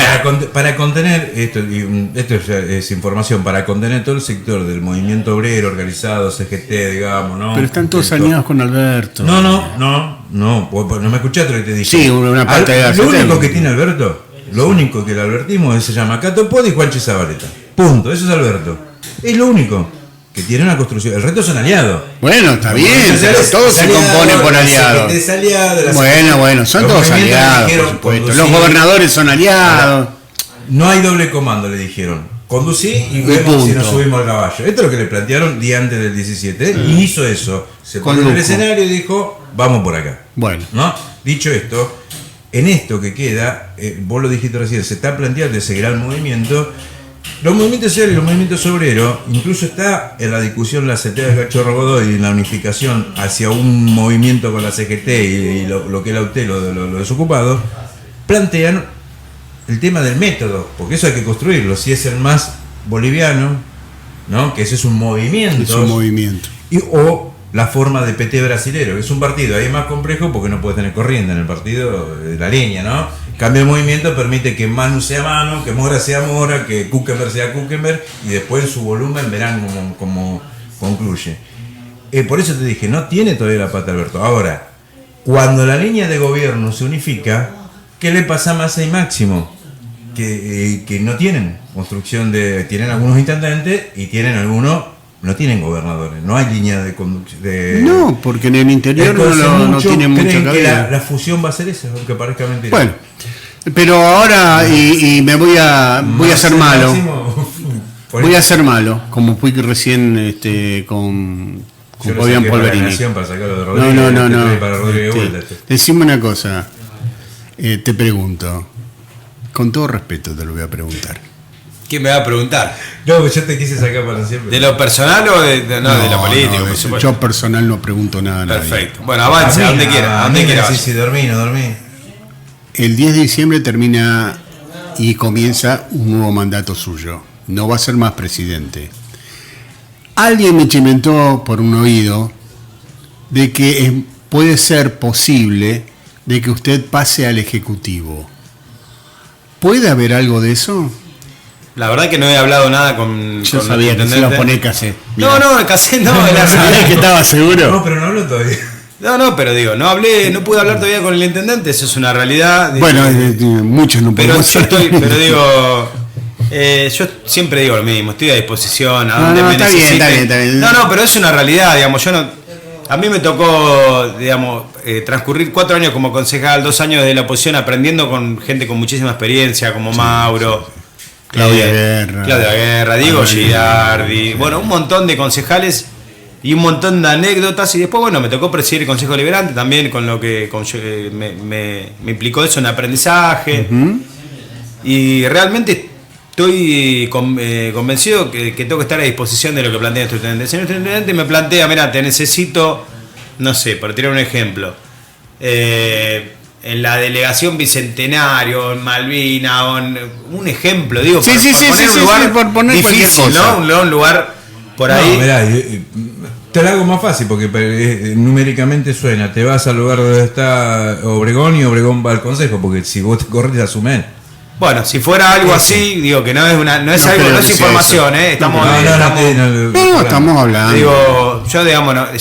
Speaker 5: para contener esto es información, para contener todo el sector del movimiento obrero organizado, CGT, digamos, ¿no?
Speaker 2: Pero están todos alineados con Alberto.
Speaker 5: No me escuchaste lo que te dije.
Speaker 2: Sí, una parte de
Speaker 5: lo único que tiene Alberto, lo único que el albertismo se llama Cato Podi y Juanchi Zabaleta. Punto, eso es Alberto. Es lo único que tiene una construcción. El resto son aliados.
Speaker 2: Bueno, está bien, pero todos se componen por aliados. Bueno, son todos aliados, por supuesto. Los gobernadores son aliados.
Speaker 5: No hay doble comando, le dijeron. Conducí y vemos si nos subimos al caballo. Esto es lo que le plantearon día antes del 17. Y hizo eso. Se puso en el escenario y dijo, vamos por acá.
Speaker 2: Bueno.
Speaker 5: ¿No? Dicho esto, en esto que queda, vos lo dijiste recién, se está planteando de seguir al movimiento. Los movimientos sociales y los movimientos obreros, incluso está en la discusión la CTA de Cachorro Godoy y la unificación hacia un movimiento con la CGT y lo que es la UTE, los desocupados, plantean el tema del método, porque eso hay que construirlo, si es el más boliviano, ¿no? Que ese es un movimiento.
Speaker 2: Es un movimiento.
Speaker 5: O la forma de PT brasilero, que es un partido ahí más complejo porque no puede tener corriente en el partido de la línea, ¿no? Cambio de movimiento permite que Manu sea Manu, que Mora sea Mora, que Kuckenberg sea Kuckenberg, y después en su volumen verán cómo concluye. Por eso te dije, no tiene todavía la pata Alberto. Ahora, cuando la línea de gobierno se unifica, ¿qué le pasa a Massa y Máximo? Que no tienen construcción tienen algunos intendentes y tienen algunos, no tienen gobernadores, no hay línea de conducción.
Speaker 2: No, porque en el interior no tienen mucha cabida.
Speaker 5: La fusión va a ser esa, aunque parezca mentira.
Speaker 2: Bueno, pero ahora y me voy a ser malo. Voy a ser malo, como fui recién con Fabián Polverini. No. Decime una cosa, te pregunto, con todo respeto te lo voy a preguntar.
Speaker 4: ¿Quién me va a preguntar?
Speaker 5: No, yo te quise sacar para siempre.
Speaker 4: ¿De lo personal o de lo político?
Speaker 2: No, yo personal no pregunto nada a nadie.
Speaker 4: Perfecto. Bueno, avance, a donde quiera.
Speaker 5: Sí, dormí.
Speaker 2: El 10 de diciembre termina y comienza un nuevo mandato suyo. No va a ser más presidente. Alguien me chimentó por un oído de que puede ser posible de que usted pase al Ejecutivo. ¿Puede haber algo de eso?
Speaker 4: La verdad que no he hablado nada con...
Speaker 2: Yo sabía que se lo pone cassette.
Speaker 4: No, cassette no.
Speaker 2: ¿Sabés que estaba seguro?
Speaker 5: No, pero no hablo todavía.
Speaker 4: No, pero digo, no pude hablar todavía con el intendente, eso es una realidad.
Speaker 2: Bueno, muchos no podemos
Speaker 4: pero digo, yo siempre digo lo mismo, estoy a disposición, a donde me necesiten.
Speaker 2: Está bien.
Speaker 4: No, pero es una realidad, digamos, a mí me tocó, digamos, transcurrir 4 años como concejal, 2 años de la oposición aprendiendo con gente con muchísima experiencia, como Mauro,
Speaker 2: Claudia Guerra,
Speaker 4: Diego Girardi, bueno, un montón de concejales. y un montón de anécdotas. Y después, bueno, me tocó presidir el Consejo Deliberante también, con lo que me implicó eso en aprendizaje. Y realmente estoy convencido que tengo que estar a disposición de lo que plantea nuestro intendente. Si nuestro intendente me plantea, mira, te necesito, no sé, por tirar un ejemplo, en la delegación Bicentenario, en Malvina, o en, un ejemplo, digo,
Speaker 2: por poner
Speaker 4: difícil,
Speaker 2: cosa.
Speaker 4: ¿no? Un lugar por ahí.
Speaker 5: No, mirá, te lo hago más fácil porque numéricamente suena. Te vas al lugar donde está Obregón y Obregón va al consejo, porque si vos te corres, asumen.
Speaker 4: Bueno, si fuera algo así, digo que no es algo, no es información, estamos
Speaker 2: hablando.
Speaker 4: Digo, yo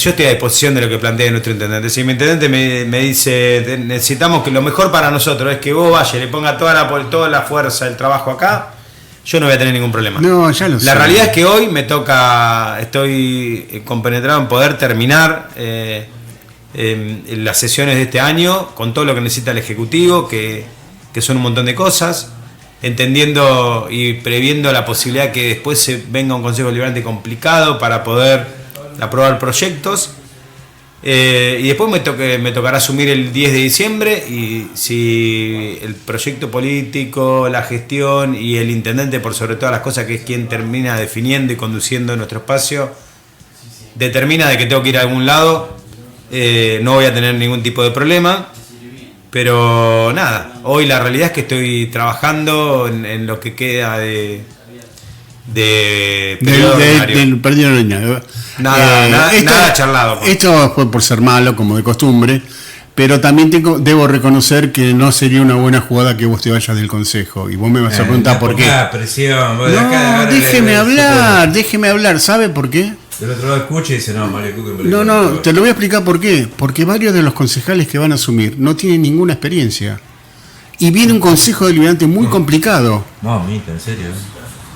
Speaker 4: estoy a disposición de lo que plantea nuestro intendente. Si mi intendente me dice, necesitamos que lo mejor para nosotros es que vos vayas y le ponga toda la fuerza, el trabajo acá, yo no voy a tener ningún problema.
Speaker 2: No, ya lo sé.
Speaker 4: La realidad es que hoy estoy compenetrado en poder terminar las sesiones de este año con todo lo que necesita el Ejecutivo, que son un montón de cosas, entendiendo y previendo la posibilidad que después se venga un Consejo Deliberante complicado para poder aprobar proyectos. Y después me tocará asumir el 10 de diciembre, y si el proyecto político, la gestión y el intendente, por sobre todas las cosas, que es quien termina definiendo y conduciendo nuestro espacio, determina de que tengo que ir a algún lado, no voy a tener ningún tipo de problema. Pero nada, hoy la realidad es que estoy trabajando en lo que queda de periodo ordinario. Nada charlado.
Speaker 2: Esto fue por ser malo, como de costumbre, pero también debo reconocer que no sería una buena jugada que vos te vayas del consejo. Y vos me vas a preguntar por qué.
Speaker 5: Presión,
Speaker 2: no, déjeme hablar. ¿Sabe por qué?
Speaker 5: Del otro lado escucha y dice, no, Mario Cuque.
Speaker 2: No, te lo voy a explicar por qué. Porque varios de los concejales que van a asumir no tienen ninguna experiencia. Y viene un consejo deliberante muy complicado.
Speaker 5: No, Mita, en serio.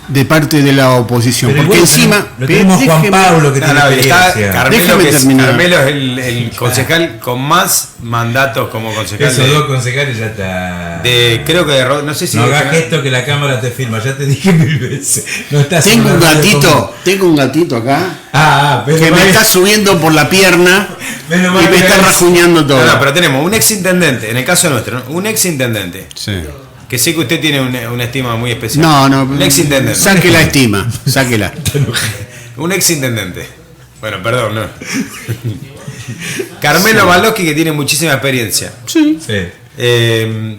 Speaker 2: De parte de la oposición.
Speaker 5: Pero
Speaker 2: porque encima.
Speaker 5: Lo tenemos Juan Pablo, que tiene experiencia.
Speaker 4: Carmelo es el concejal con más mandatos como concejal.
Speaker 5: Esos dos concejales ya está.
Speaker 4: Creo que no sé si.
Speaker 5: No hagas esto que la cámara te filma, ya te dije 1000 veces. No estás
Speaker 2: tengo un gatito acá.
Speaker 5: Pero
Speaker 2: que me está subiendo por la pierna y me está rasguñando todo.
Speaker 4: No, pero tenemos un ex intendente, en el caso nuestro, un ex intendente.
Speaker 2: Sí.
Speaker 4: Que sé que usted tiene una estima muy especial.
Speaker 2: No.
Speaker 4: Un ex intendente.
Speaker 2: Saque la estima, sáquela.
Speaker 4: Un ex intendente. Bueno, perdón, no. Carmelo Malosky, que tiene muchísima experiencia.
Speaker 2: Sí.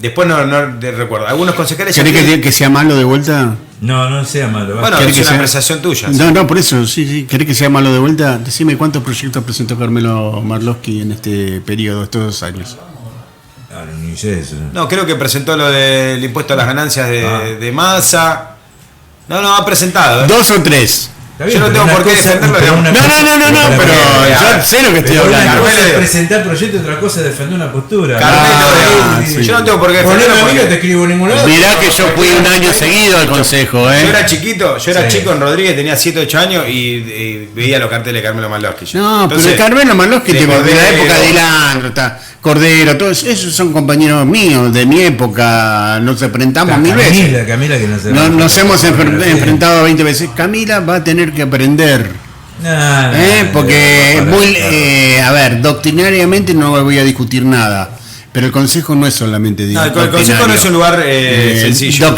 Speaker 4: Después no recuerdo. Algunos concejales.
Speaker 2: ¿Querés que sea malo de vuelta?
Speaker 5: No sea malo.
Speaker 4: Bueno, es una apreciación tuya.
Speaker 2: No, por eso, sí. ¿Querés que sea malo de vuelta? Decime cuántos proyectos presentó Carmelo Malosky en este periodo, estos 2 años.
Speaker 5: Ni sé eso.
Speaker 4: No, creo que presentó lo del impuesto a las ganancias de Massa. No, ha presentado.
Speaker 2: 2 o 3.
Speaker 4: Yo no tengo por qué defenderlo.
Speaker 2: Pero yo sé lo que estoy hablando.
Speaker 5: Una cosa es presentar proyectos y otra cosa es defender una postura.
Speaker 4: Carmelo, yo no tengo por qué defenderlo.
Speaker 5: No te escribo en ningún lado.
Speaker 2: Mirá que yo fui un año seguido al consejo,
Speaker 4: Yo era chiquito, chico en Rodríguez, tenía 7 o 8 años y veía los carteles de Carmelo Malosky.
Speaker 2: No, pero Carmelo Malosky de la época de Ilandro, Cordero, todos esos son compañeros míos de mi época, nos enfrentamos 1000 veces.
Speaker 5: Camila que
Speaker 2: nos hemos enfrentado 20 veces. Camila va a tener que aprender. Porque doctrinariamente no voy a discutir nada. Pero el consejo no es solamente
Speaker 4: el consejo no es un lugar sencillo.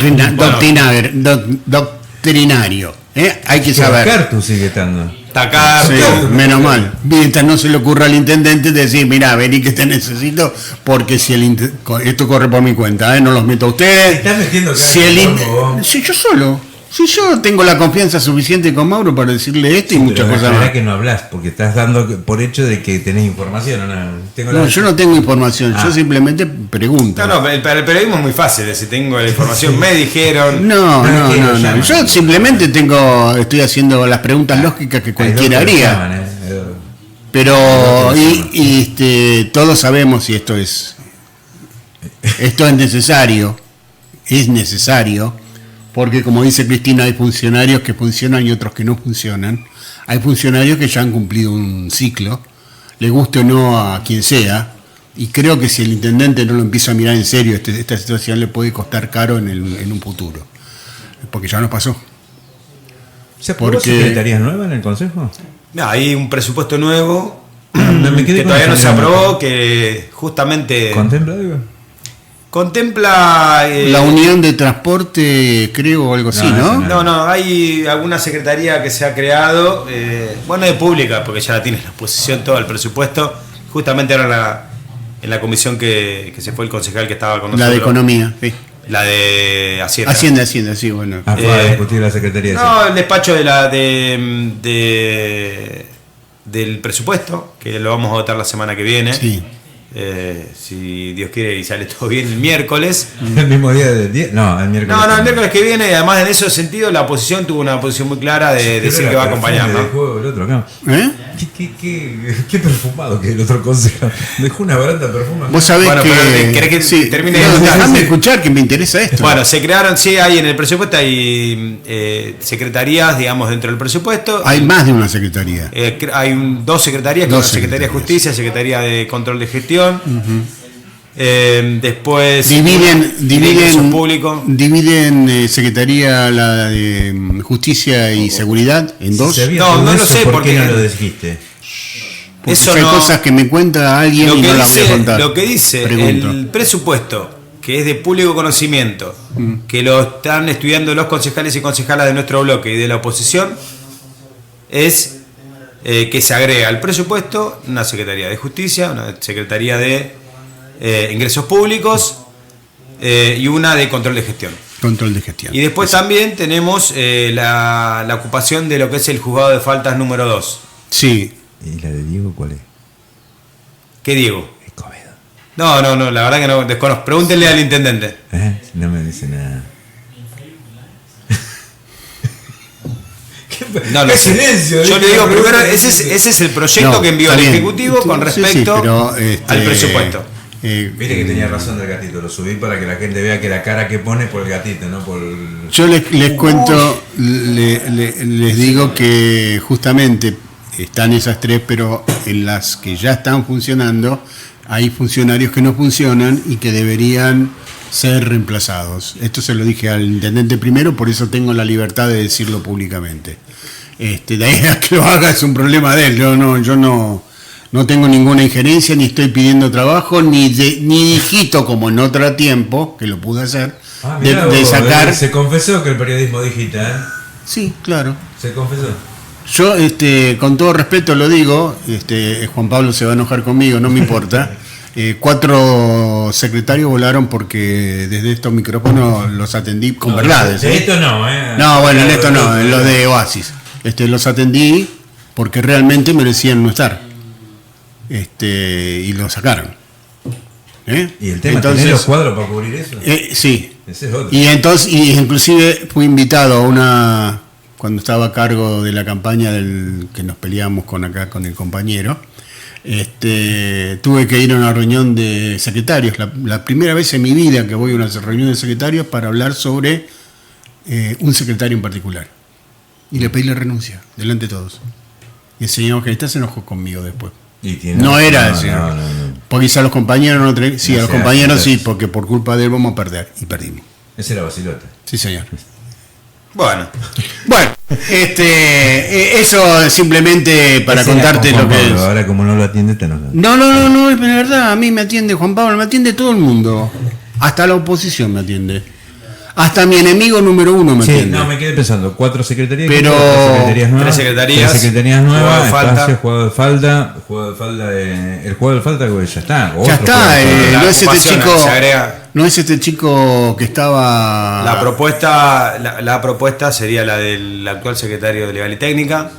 Speaker 2: Doctrinario. Hay que saber.
Speaker 5: Cartu sigue estando.
Speaker 2: Sí, menos mal. Mientras no se le ocurra al intendente decir, mirá, vení que te necesito, porque si esto corre por mi cuenta, no los meto a ustedes.
Speaker 5: ¿Estás metiendo
Speaker 2: si yo solo. Si yo tengo la confianza suficiente con Mauro para decirle esto y muchas cosas más.
Speaker 5: La verdad que no hablas, porque estás dando por hecho de que tenés información.
Speaker 2: Yo no tengo información, yo simplemente pregunto.
Speaker 4: Para el periodismo es muy fácil, si tengo la información, me dijeron.
Speaker 2: No. Yo simplemente estoy haciendo las preguntas lógicas que cualquiera haría. Pero todos sabemos si esto es necesario. Es necesario. Porque como dice Cristina, hay funcionarios que funcionan y otros que no funcionan. Hay funcionarios que ya han cumplido un ciclo, le guste o no a quien sea, y creo que si el intendente no lo empieza a mirar en serio, esta situación le puede costar caro en un futuro. Porque ya nos pasó.
Speaker 5: ¿Se aprobó secretarías nuevas en el Consejo?
Speaker 4: Hay un presupuesto nuevo
Speaker 5: me quedé
Speaker 4: que
Speaker 5: con
Speaker 4: todavía no
Speaker 5: esa
Speaker 4: se aprobó,
Speaker 5: pregunta.
Speaker 4: que justamente
Speaker 5: ¿Contempla algo?
Speaker 4: contempla...
Speaker 2: La Unión de Transporte, creo, o algo así,
Speaker 5: No,
Speaker 2: ¿no?
Speaker 4: No, hay alguna secretaría que se ha creado, bueno, de pública, porque ya la tiene la oposición todo el presupuesto. Justamente ahora en la comisión que se fue el concejal que estaba con nosotros.
Speaker 2: La de Economía, sí.
Speaker 4: La de Hacienda.
Speaker 2: Hacienda, sí, bueno.
Speaker 5: Fue a discutir la Secretaría.
Speaker 4: No, el despacho del presupuesto, que lo vamos a votar la semana que viene.
Speaker 2: Sí.
Speaker 4: Si Dios quiere y sale todo bien el miércoles.
Speaker 5: ¿El mismo día del día? No, el miércoles.
Speaker 4: No, el miércoles que viene, y además en ese sentido la oposición tuvo una posición muy clara de decir que va a acompañar, ¿no?
Speaker 5: Dejó el otro acá.
Speaker 2: ¿Eh?
Speaker 5: ¿Qué perfumado que el otro concejal? Dejó una barata de perfume.
Speaker 2: Vos sabés
Speaker 4: Bueno,
Speaker 2: que...
Speaker 4: pero ¿querés que
Speaker 2: sí.
Speaker 4: termine
Speaker 2: No,
Speaker 4: de contar?
Speaker 2: dejame escuchar, que me interesa esto.
Speaker 4: Bueno, se crearon, sí, hay en el presupuesto, hay secretarías, digamos, dentro del presupuesto.
Speaker 2: Hay más de una secretaría.
Speaker 4: Hay dos secretarías, que
Speaker 2: Dos
Speaker 4: son Secretaría de Justicia, Secretaría de Control de Gestión. Después ingresos públicos.
Speaker 2: Dividen Secretaría la de Justicia y Seguridad en dos.
Speaker 4: No lo sé,
Speaker 5: ¿por
Speaker 4: porque
Speaker 5: qué no lo dijiste?
Speaker 2: Porque
Speaker 4: eso
Speaker 2: hay
Speaker 4: no-
Speaker 2: cosas que me cuenta alguien y no las voy a contar.
Speaker 4: Lo que dice
Speaker 2: Pregunto.
Speaker 4: el presupuesto, que es de público conocimiento, que lo están estudiando los concejales y concejalas de nuestro bloque y de la oposición, es que se agrega al presupuesto una Secretaría de Justicia, una Secretaría de Ingresos Públicos y una de Control de Gestión.
Speaker 2: Control de gestión.
Speaker 4: Y después también tenemos la ocupación de lo que es el juzgado de faltas número 2.
Speaker 2: Sí.
Speaker 5: ¿Y la de Diego cuál es?
Speaker 4: ¿Qué Diego?
Speaker 5: Escobedo.
Speaker 4: No, la verdad que no desconozco. Pregúntenle al intendente.
Speaker 5: No me dice nada.
Speaker 4: No,
Speaker 5: ¡Qué silencio!
Speaker 4: Yo le digo primero, ese es el proyecto
Speaker 2: No,
Speaker 4: que envió
Speaker 2: está
Speaker 4: el
Speaker 2: bien.
Speaker 4: Ejecutivo con
Speaker 2: Sí,
Speaker 4: respecto
Speaker 2: pero,
Speaker 4: al presupuesto.
Speaker 5: Viste que tenía razón del gatito, lo subí para que la gente vea que la cara que pone es por el gatito, no por el...
Speaker 2: Yo les cuento, les digo que justamente están esas tres, pero en las que ya están funcionando, hay funcionarios que no funcionan y que deberían ser reemplazados. Esto se lo dije al intendente primero, por eso tengo la libertad de decirlo públicamente. De ahí a que lo haga es un problema de él. Yo no tengo ninguna injerencia, ni estoy pidiendo trabajo, ni digito como en otro tiempo, que lo pude hacer,
Speaker 5: mirá
Speaker 2: de
Speaker 5: vos,
Speaker 2: sacar...
Speaker 5: Se confesó que el periodismo digital...
Speaker 2: Sí, claro.
Speaker 5: Se confesó.
Speaker 2: Yo, con todo respeto lo digo, Juan Pablo se va a enojar conmigo, no me importa. 4 secretarios volaron porque desde estos micrófonos los atendí con verdades.
Speaker 5: De esto no,
Speaker 2: No, bueno, en esto no, en los de Oasis. Los atendí porque realmente merecían no estar. Y lo sacaron.
Speaker 5: ¿Y el tema
Speaker 2: entonces,
Speaker 5: ¿tenés los cuadros para cubrir eso?
Speaker 2: Sí.
Speaker 5: Ese es otro.
Speaker 2: Y entonces, inclusive fui invitado a una, cuando estaba a cargo de la campaña que nos peleamos con el compañero, tuve que ir a una reunión de secretarios, la primera vez en mi vida que voy a una reunión de secretarios para hablar sobre un secretario en particular. Y le pedí la renuncia, delante de todos. Y el señor Evangelista se enojó conmigo después. No era el señor.
Speaker 5: No.
Speaker 2: Porque quizá a los compañeros no sí,
Speaker 5: No
Speaker 2: a los
Speaker 5: sea,
Speaker 2: compañeros
Speaker 5: no.
Speaker 2: sí, porque por culpa de él vamos a perder. Y perdimos.
Speaker 5: Ese era Basilota.
Speaker 2: Sí, señor.
Speaker 4: Bueno,
Speaker 2: eso simplemente para
Speaker 5: Ese era
Speaker 2: contarte
Speaker 5: con
Speaker 2: lo
Speaker 5: Juan
Speaker 2: que
Speaker 5: Pablo,
Speaker 2: es.
Speaker 5: ahora como no lo atiende, te enojas.
Speaker 2: No, es verdad, a mí me atiende Juan Pablo, me atiende todo el mundo. Hasta la oposición me atiende. Hasta mi enemigo número 1 me
Speaker 5: Sí,
Speaker 2: atiende.
Speaker 5: no, me quedé pensando, 4 secretarías,
Speaker 2: Pero-
Speaker 5: 3 secretarías nuevas,
Speaker 4: 3 secretarías,
Speaker 5: nuevas,
Speaker 4: juego de falta.
Speaker 5: espacio, juego de falta, el juego de falta que ya está.
Speaker 2: Ya
Speaker 5: otro
Speaker 2: está,
Speaker 5: juego de falta.
Speaker 4: la
Speaker 2: no es este
Speaker 4: ocupación,
Speaker 2: chico.
Speaker 4: se agrega.
Speaker 2: No es este chico que estaba.
Speaker 4: la propuesta sería la del actual secretario de Legal y Técnica.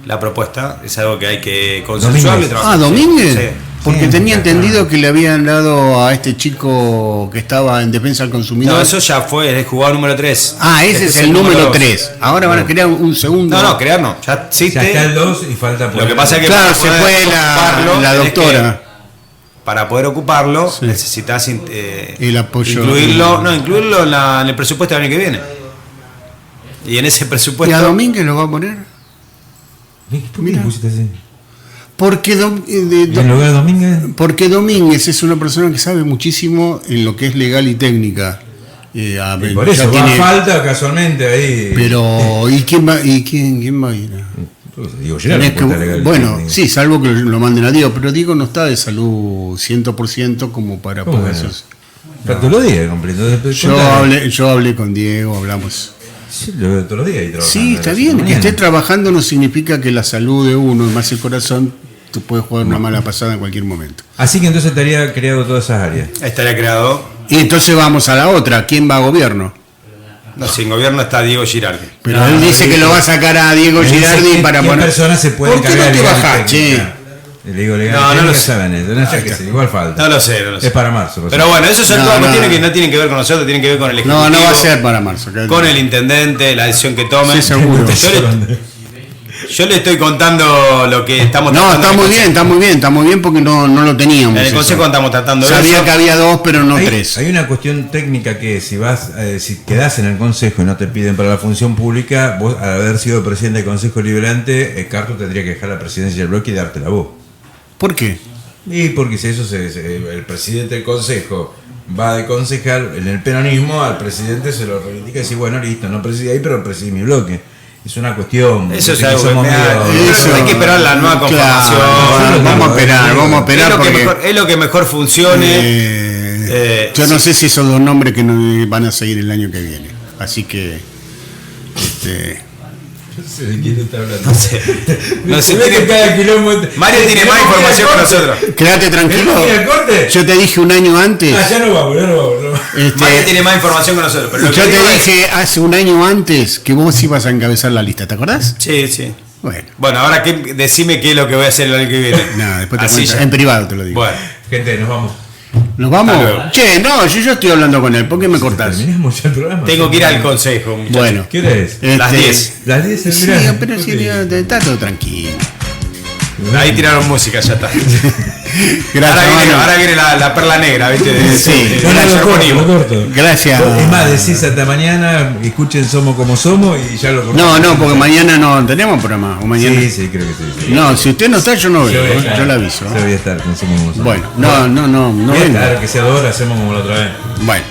Speaker 4: La propuesta es algo que hay que consensuar y trabajar.
Speaker 2: Domínguez.
Speaker 4: Sí.
Speaker 2: Porque
Speaker 5: Sí,
Speaker 2: tenía
Speaker 5: acá.
Speaker 2: entendido que le habían dado a este chico que estaba en defensa del consumidor.
Speaker 4: No, eso ya fue, es el jugador número 3.
Speaker 2: Ese es el número 3. Ahora van a crear un segundo.
Speaker 4: No, crear no, ya existe.
Speaker 5: Ya está el 2 y falta
Speaker 4: Lo que pasa es que
Speaker 2: Claro,
Speaker 4: para
Speaker 2: se
Speaker 4: poder
Speaker 2: fue
Speaker 4: ocuparlo,
Speaker 2: la
Speaker 4: tenés
Speaker 2: doctora.
Speaker 4: que- para poder ocuparlo,
Speaker 2: Sí.
Speaker 4: necesitas
Speaker 2: El apoyo.
Speaker 4: incluirlo en el presupuesto del año que viene. Y en ese
Speaker 2: ¿Y
Speaker 4: presupuesto.
Speaker 2: a Domínguez lo va a poner?
Speaker 5: ¿Por qué le pusiste así?
Speaker 2: Porque,
Speaker 5: ¿En lugar de Domínguez?
Speaker 2: porque Domínguez es una persona que sabe muchísimo en lo que es legal y técnica.
Speaker 5: Y
Speaker 2: Ya
Speaker 5: por eso va
Speaker 2: tiene-
Speaker 5: falta casualmente ahí.
Speaker 2: Pero, ¿y quién va a ir?
Speaker 5: Diego Girardi
Speaker 2: tenés
Speaker 5: puede estar legal.
Speaker 2: bueno, sí, salvo que lo manden a Diego, pero Diego no está de salud 100% como para
Speaker 5: ¿Cómo
Speaker 2: poder
Speaker 5: que no?
Speaker 2: hacer.
Speaker 5: Está todos los días completo.
Speaker 2: Yo hablé con Diego, hablamos.
Speaker 5: Sí, lo veo todos los días ahí trabajando.
Speaker 2: Sí, está bien, que esté trabajando no significa que la salud de uno, y más el corazón, tú puedes jugar una mala pasada en cualquier momento.
Speaker 5: Así que entonces estaría creado todas esas áreas.
Speaker 4: Estaría creado.
Speaker 2: Y entonces vamos a la otra, ¿quién va a gobierno?
Speaker 4: No, si en gobierno está Diego Girardi.
Speaker 2: Pero
Speaker 5: No,
Speaker 2: él
Speaker 5: no,
Speaker 2: dice
Speaker 5: digo,
Speaker 2: que lo va a sacar a Diego
Speaker 5: Me dice
Speaker 2: Girardi
Speaker 5: que-
Speaker 2: para
Speaker 5: ¿qué
Speaker 2: poner...
Speaker 5: personas se pueden
Speaker 2: ¿Por qué
Speaker 5: cargar
Speaker 2: no te
Speaker 5: legal y
Speaker 2: bajás,
Speaker 5: técnica? Le digo legal
Speaker 4: No,
Speaker 5: y
Speaker 4: no
Speaker 5: técnica,
Speaker 4: lo sé.
Speaker 5: saben eso. No sé qué sé, igual falta.
Speaker 4: No lo sé, no lo sé.
Speaker 5: Es para marzo.
Speaker 4: Pero bueno, eso son
Speaker 2: No,
Speaker 4: todas
Speaker 2: no.
Speaker 4: cuestiones que no tienen que ver con nosotros, tienen que ver con el ejecutivo.
Speaker 2: No va a ser para marzo.
Speaker 4: Con el intendente, la decisión que tomen.
Speaker 2: Sí, seguro.
Speaker 4: Yo le estoy contando lo que estamos
Speaker 2: No,
Speaker 4: tratando.
Speaker 2: está
Speaker 4: en el
Speaker 2: muy bien, está muy bien porque no lo teníamos.
Speaker 4: En el
Speaker 2: eso.
Speaker 4: consejo estamos tratando de
Speaker 2: Sabía
Speaker 4: eso.
Speaker 2: que había dos, pero no tres.
Speaker 5: Hay una cuestión técnica que si quedás en el consejo y no te piden para la función pública, vos al haber sido presidente del Consejo Liberante, Carto tendría que dejar la presidencia del bloque y darte la voz.
Speaker 2: ¿Por qué?
Speaker 5: Y porque si eso el presidente del consejo va de concejal en el peronismo, al presidente se lo reivindica y dice, bueno, listo, no presidí ahí, pero presidí mi bloque. Es una cuestión.
Speaker 4: Eso es
Speaker 5: que
Speaker 4: algo
Speaker 5: somos
Speaker 4: que
Speaker 5: medio-
Speaker 2: Eso-
Speaker 4: hay que esperar la nueva conformación.
Speaker 2: Claro, vamos a esperar
Speaker 4: Es lo, que
Speaker 2: porque...
Speaker 4: mejor, es lo que mejor funcione.
Speaker 2: Yo no sé si esos dos nombres que nos van a seguir el año que viene. Así que...
Speaker 5: No sé de quién está hablando.
Speaker 4: No sé. No sé,
Speaker 5: Se ve que
Speaker 4: tiene-
Speaker 5: cada quilombo-
Speaker 4: Mario tiene más información que nosotros.
Speaker 2: Quédate tranquilo.
Speaker 5: ¿Querés ir al corte?
Speaker 2: Yo te dije un año antes.
Speaker 5: Ah, ya no vamos.
Speaker 2: este,
Speaker 4: Mario tiene más información que nosotros. Pero lo
Speaker 2: yo
Speaker 4: que
Speaker 2: te
Speaker 4: digo es-
Speaker 2: dije hace un año antes que vos ibas a encabezar la lista, ¿te acordás?
Speaker 4: Sí, sí.
Speaker 2: Bueno,
Speaker 4: Bueno, ahora decime qué es lo que voy a hacer el año que viene.
Speaker 2: nada, después te
Speaker 4: Así
Speaker 2: cuento.
Speaker 4: ya.
Speaker 2: En privado te lo digo.
Speaker 4: Bueno,
Speaker 5: Gente, nos vamos.
Speaker 2: ¿Nos vamos?
Speaker 4: Hasta luego.
Speaker 2: Che, no, yo estoy hablando con él. ¿Por qué me cortás?
Speaker 5: Terminamos ya el programa.
Speaker 4: tengo que ir al consejo, muchachos.
Speaker 2: Bueno.
Speaker 5: ¿Qué hora es?
Speaker 4: Las 10.
Speaker 5: Las 10
Speaker 2: Sí,
Speaker 5: mirá.
Speaker 2: pero sí, está todo tranquilo.
Speaker 4: Ahí tiraron música, ya está.
Speaker 2: Gracias, Manu.
Speaker 4: Ahora viene la perla negra, ¿viste?
Speaker 2: Sí.
Speaker 4: De
Speaker 5: No,
Speaker 4: la
Speaker 5: no, lo corto,
Speaker 4: Yermonimo.
Speaker 5: lo corto.
Speaker 2: Gracias.
Speaker 5: Es más, decís hasta mañana, escuchen Somos Como Somos y ya lo cortamos.
Speaker 2: No, porque mañana no tenemos programa. O mañana.
Speaker 5: Sí, creo que sí.
Speaker 2: No, si usted no está, yo no
Speaker 5: Yo
Speaker 2: veo.
Speaker 5: voy a estar.
Speaker 2: Yo le aviso.
Speaker 5: Yo voy a estar con Somos Como Somos.
Speaker 2: Bueno, no
Speaker 5: Voy a
Speaker 2: venga.
Speaker 5: estar, que sea 2 horas, hacemos como la otra vez.
Speaker 2: Bueno,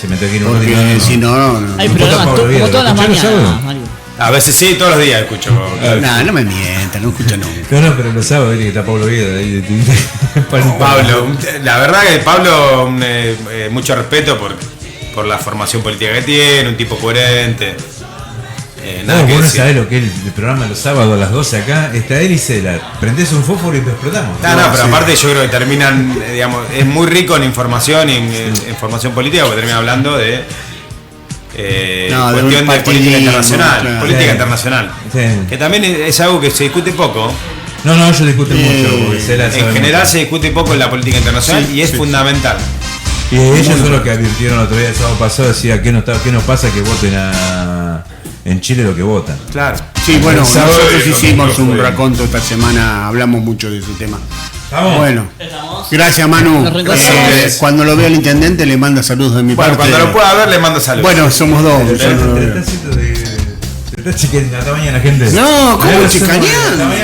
Speaker 5: Si me tengo que ir un
Speaker 2: porque
Speaker 5: ratito,
Speaker 2: si no, no.
Speaker 3: Hay
Speaker 5: ¿No
Speaker 3: programas
Speaker 5: Pablo
Speaker 3: como
Speaker 5: Vieira?
Speaker 3: todas las
Speaker 5: ¿Lo escucharon
Speaker 3: mañanas,
Speaker 5: sábado?
Speaker 3: Mario.
Speaker 4: A veces sí, todos los días escucho.
Speaker 2: Nah, no me mientan, no escucha nunca.
Speaker 5: No, pero los sábados que está Pablo Vieira ahí de
Speaker 4: Pablo, la verdad que Pablo, mucho respeto por la formación política que tiene, un tipo coherente. Nada
Speaker 5: No,
Speaker 4: que
Speaker 5: vos no
Speaker 4: decir.
Speaker 5: sabés lo que es el programa de los sábados a las 12 acá. Está él y Cela. Prendés un fósforo y te explotamos.
Speaker 4: No, pero
Speaker 2: sí.
Speaker 4: aparte yo creo que terminan, digamos, es muy rico en información y en formación política, porque terminan hablando de
Speaker 2: No, de
Speaker 4: cuestión
Speaker 2: un
Speaker 4: de política
Speaker 2: partidismo,
Speaker 4: internacional.
Speaker 2: claro.
Speaker 4: Política
Speaker 5: Sí.
Speaker 4: internacional.
Speaker 5: Sí.
Speaker 4: Que también es algo que se discute poco.
Speaker 5: No, ellos discuten mucho. Porque Cela
Speaker 4: En
Speaker 5: sabe
Speaker 4: general
Speaker 5: mucho.
Speaker 4: se discute poco en la política internacional y es fundamental.
Speaker 5: Y ellos son los que advirtieron el otro día, el sábado pasado, decía ¿qué nos pasa que voten en Chile lo que votan?
Speaker 4: Claro.
Speaker 2: Sí, bueno,
Speaker 5: El sábado
Speaker 2: nosotros
Speaker 5: lo
Speaker 2: hicimos
Speaker 5: que
Speaker 2: un
Speaker 5: fue.
Speaker 2: raconto esta semana, hablamos mucho de ese tema.
Speaker 5: ¿Vamos?
Speaker 2: Bueno, gracias Manu.
Speaker 3: Nos reencontramos.
Speaker 2: Cuando lo vea el intendente le manda saludos de mi
Speaker 4: Bueno,
Speaker 2: parte.
Speaker 4: cuando lo pueda ver le mando saludos.
Speaker 2: Bueno, somos dos.
Speaker 5: Te está haciendo de... Te está chiqueando hasta mañana, gente.
Speaker 2: No, ¿cómo
Speaker 5: Hasta
Speaker 2: chicaneando?
Speaker 5: mañana.